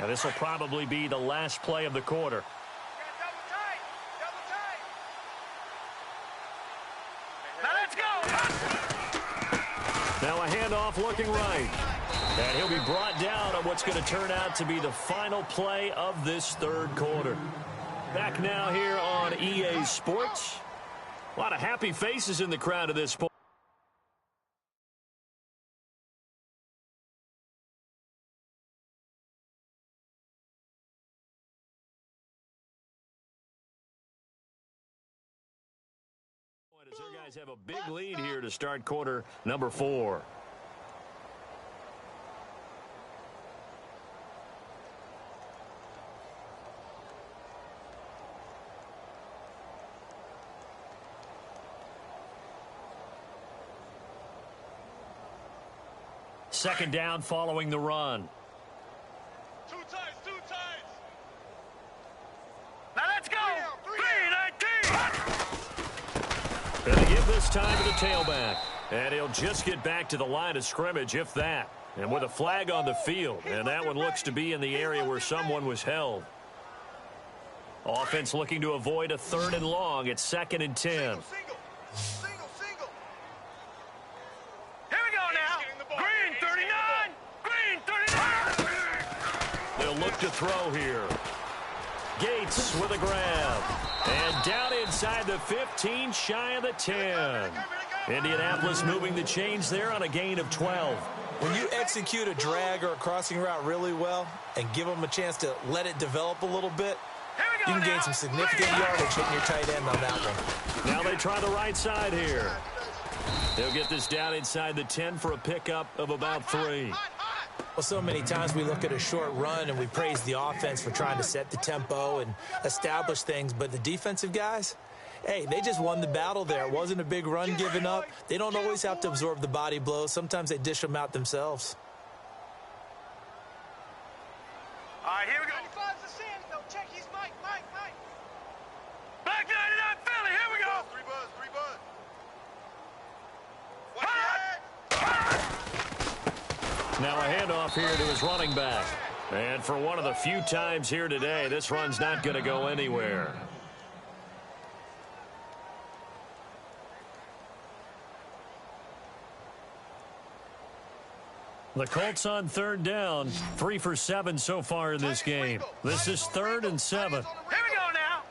And this will probably be the last play of the quarter. Double tight. Now let's go. Now a handoff looking right. And he'll be brought down on what's going to turn out to be the final play of this third quarter. Back now here on EA Sports. A lot of happy faces in the crowd at this point. As their guys have a big lead here to start quarter number 4. Second down following the run. Two tights. Now let's go. 3-19. And they give this time to the tailback. And he'll just get back to the line of scrimmage, if that. And with a flag on the field. And that one looks to be in the area where someone was held. Offense looking to avoid a 3rd and long. It's 2nd and 10. Single. Here we go now. Green 39. Green 39. They'll look to throw here. Gates with a grab. And down inside the 15, shy of the 10. Indianapolis moving the chains there on a gain of 12. When you execute a drag or a crossing route really well and give them a chance to let it develop a little bit, you can gain some significant yardage hitting your tight end on that one. Now they try the right side here. They'll get this down inside the 10 for a pickup of about 3. Well, so many times we look at a short run and we praise the offense for trying to set the tempo and establish things, but the defensive guys, hey, they just won the battle there. It wasn't a big run given up. They don't always have to absorb the body blows. Sometimes they dish them out themselves. All right, here we go. 95's the Sandy, though. Check, he's Mike. Back 99 Philly. Here we go. 3 buzz. Now a handoff here to his running back. And for one of the few times here today, this run's not going to go anywhere. The Colts on 3rd down, 3 for 7 so far in this game. This is 3rd and 7. Here we go now.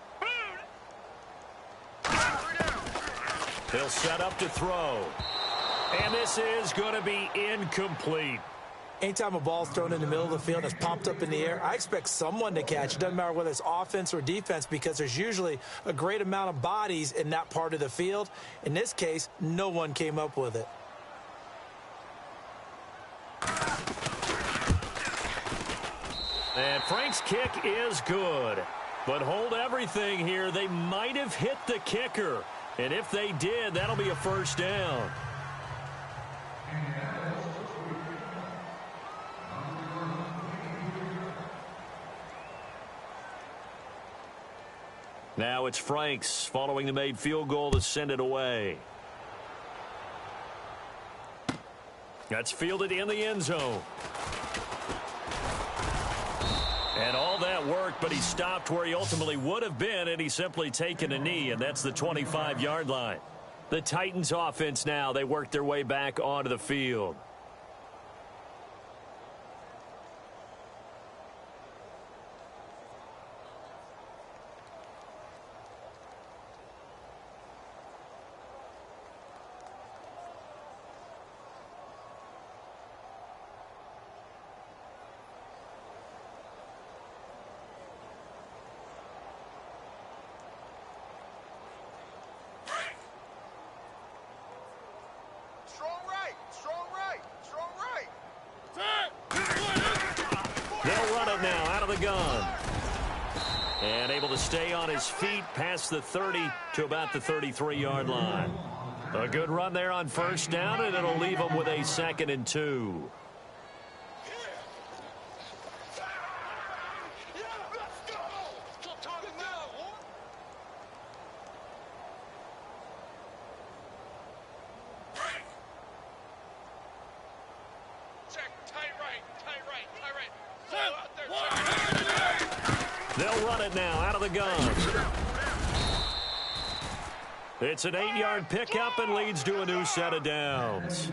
He'll set up to throw. And this is going to be incomplete. Anytime a ball's thrown in the middle of the field and it's popped up in the air, I expect someone to catch. It doesn't matter whether it's offense or defense because there's usually a great amount of bodies in that part of the field. In this case, no one came up with it. And Frank's kick is good. But hold everything here. They might have hit the kicker. And if they did, that'll be a 1st down. Now it's Franks following the made field goal to send it away. That's fielded in the end zone. And all that worked, but he stopped where he ultimately would have been, and he's simply taken a knee, and that's the 25-yard line. The Titans offense now, they work their way back onto the field. They'll run it now out of the gun. And able to stay on his feet past the 30 to about the 33-yard line. A good run there on 1st down, and it'll leave them with a 2nd and 2. Check, tight right. Slow out there, check. They'll run it now out of the gun. It's an 8-yard pickup and leads to a new set of downs.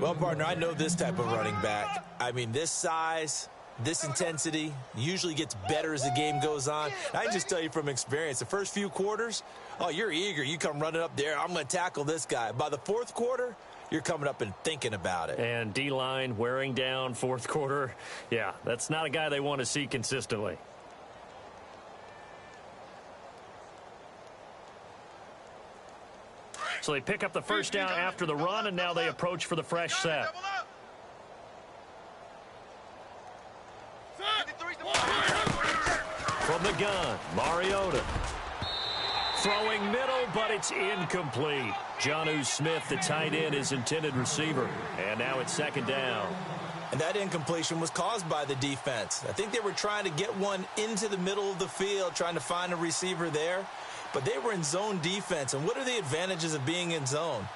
Well, partner, I know this type of running back. I mean, this size, this intensity usually gets better as the game goes on. I can just tell you from experience, the first few quarters, oh, you're eager. You come running up there, I'm going to tackle this guy. By the fourth quarter, you're coming up and thinking about it. And D-line wearing down fourth quarter. Yeah, that's not a guy they want to see consistently. So they pick up the first down after the run, and now they approach for the fresh set. From the gun, Mariota. Throwing middle, but it's incomplete. Jonnu Smith, the tight end, is intended receiver. And now it's second down. And that incompletion was caused by the defense. I think they were trying to get one into the middle of the field, trying to find a receiver there. But they were in zone defense. And what are the advantages of being in zone?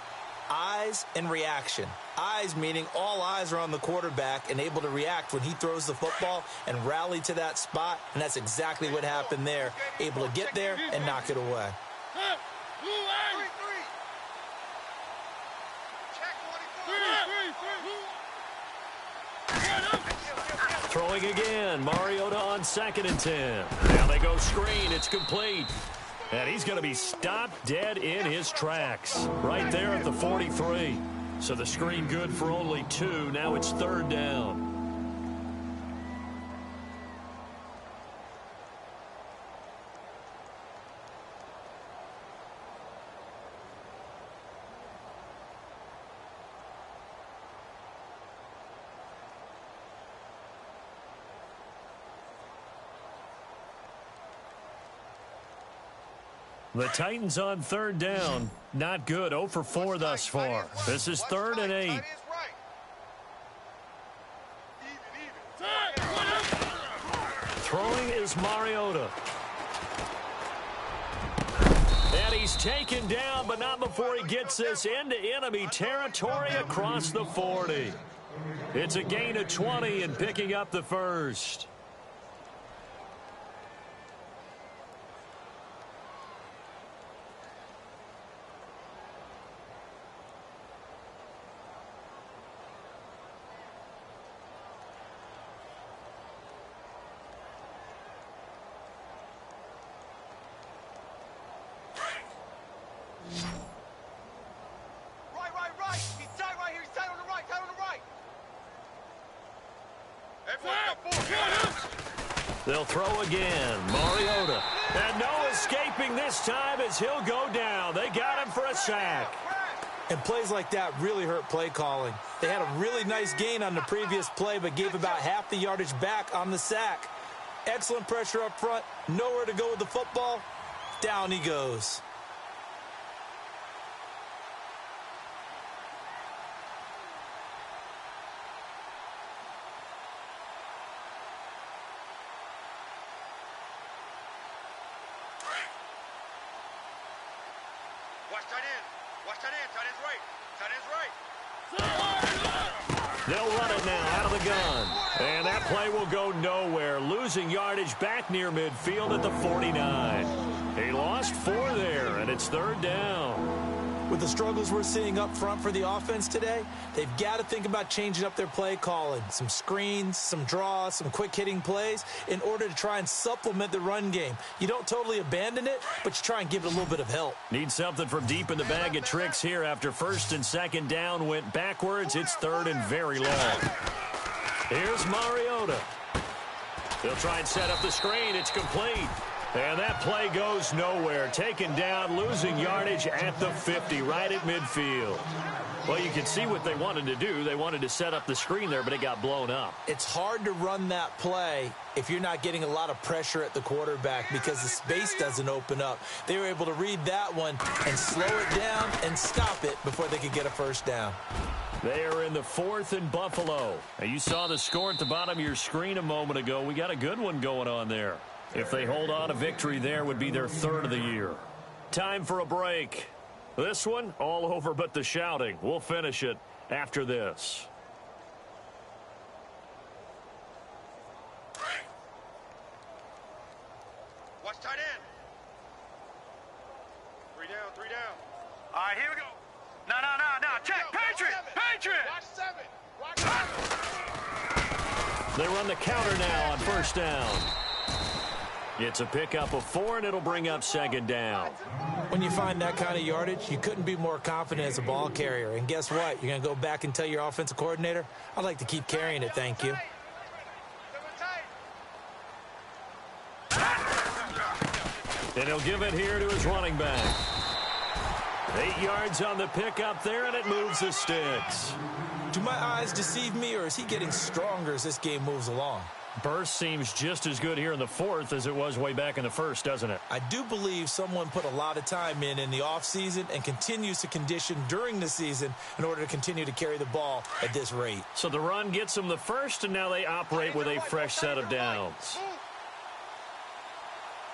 Eyes and reaction. Eyes meaning all eyes are on the quarterback and able to react when he throws the football and rally to that spot. And that's exactly what happened there. Able to get there and knock it away. Throwing again. Mariota on 2nd and 10. Now they go screen. It's complete. And he's going to be stopped dead in his tracks. Right there at the 43. So the screen good for only 2. Now it's 3rd down. The Titans on 3rd down. Not good. 0 for 4 thus far. This is 3rd and 8. Throwing is Mariota. And he's taken down, but not before he gets this into enemy territory across the 40. It's a gain of 20 and picking up the first. They'll throw again. Mariota. And no escaping this time as he'll go down. They got him for a sack. And plays like that really hurt play calling. They had a really nice gain on the previous play, but gave about half the yardage back on the sack. Excellent pressure up front. Nowhere to go with the football. Down he goes. They'll run it now out of the gun. And that play will go nowhere. Losing yardage back near midfield at the 49. He lost 4 there, and it's 3rd down. With the struggles we're seeing up front for the offense today, they've got to think about changing up their play calling. Some screens, some draws, some quick-hitting plays in order to try and supplement the run game. You don't totally abandon it, but you try and give it a little bit of help. Need something from deep in the bag of tricks here after 1st and 2nd down went backwards. It's 3rd and very long. Here's Mariota. They'll try and set up the screen. It's complete. And that play goes nowhere. Taken down, losing yardage at the 50, right at midfield. Well, you can see what they wanted to do. They wanted to set up the screen there, but it got blown up. It's hard to run that play if you're not getting a lot of pressure at the quarterback because the space doesn't open up. They were able to read that one and slow it down and stop it before they could get a first down. They are in the 4th and Buffalo. Now, you saw the score at the bottom of your screen a moment ago. We got a good one going on there. If they hold on, a victory there would be their 3rd of the year. Time for a break. This one, all over but the shouting. We'll finish it after this. right, here we go. No. Check. Patriot. Watch 7. Watch 7. They run the counter now on first down. It's a pickup of 4, and it'll bring up second down. When you find that kind of yardage, you couldn't be more confident as a ball carrier. And guess what? You're going to go back and tell your offensive coordinator, I'd like to keep carrying it, thank you. And he'll give it here to his running back. 8 yards on the pickup there, and it moves the sticks. Do my eyes deceive me, or is he getting stronger as this game moves along? Burst seems just as good here in the 4th as it was way back in the 1st, doesn't it? I do believe someone put a lot of time in the offseason and continues to condition during the season in order to continue to carry the ball at this rate. So the run gets them the first, and now they operate with a fresh set of downs.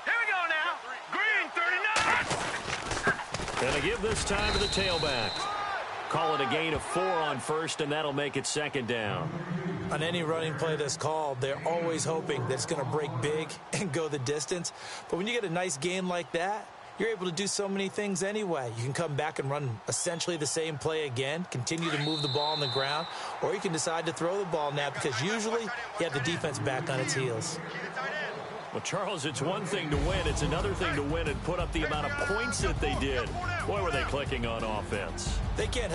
Here we go now. Green, 39. And they give this time to the tailback. Call it a gain of 4 on first, and that'll make it second down. On any running play that's called, they're always hoping that it's going to break big and go the distance. But when you get a nice game like that, you're able to do so many things anyway. You can come back and run essentially the same play again, continue to move the ball on the ground, or you can decide to throw the ball now because usually you have the defense back on its heels. Well, Charles, it's one thing to win. It's another thing to win and put up the amount of points that they did. Boy, were they clicking on offense. They can't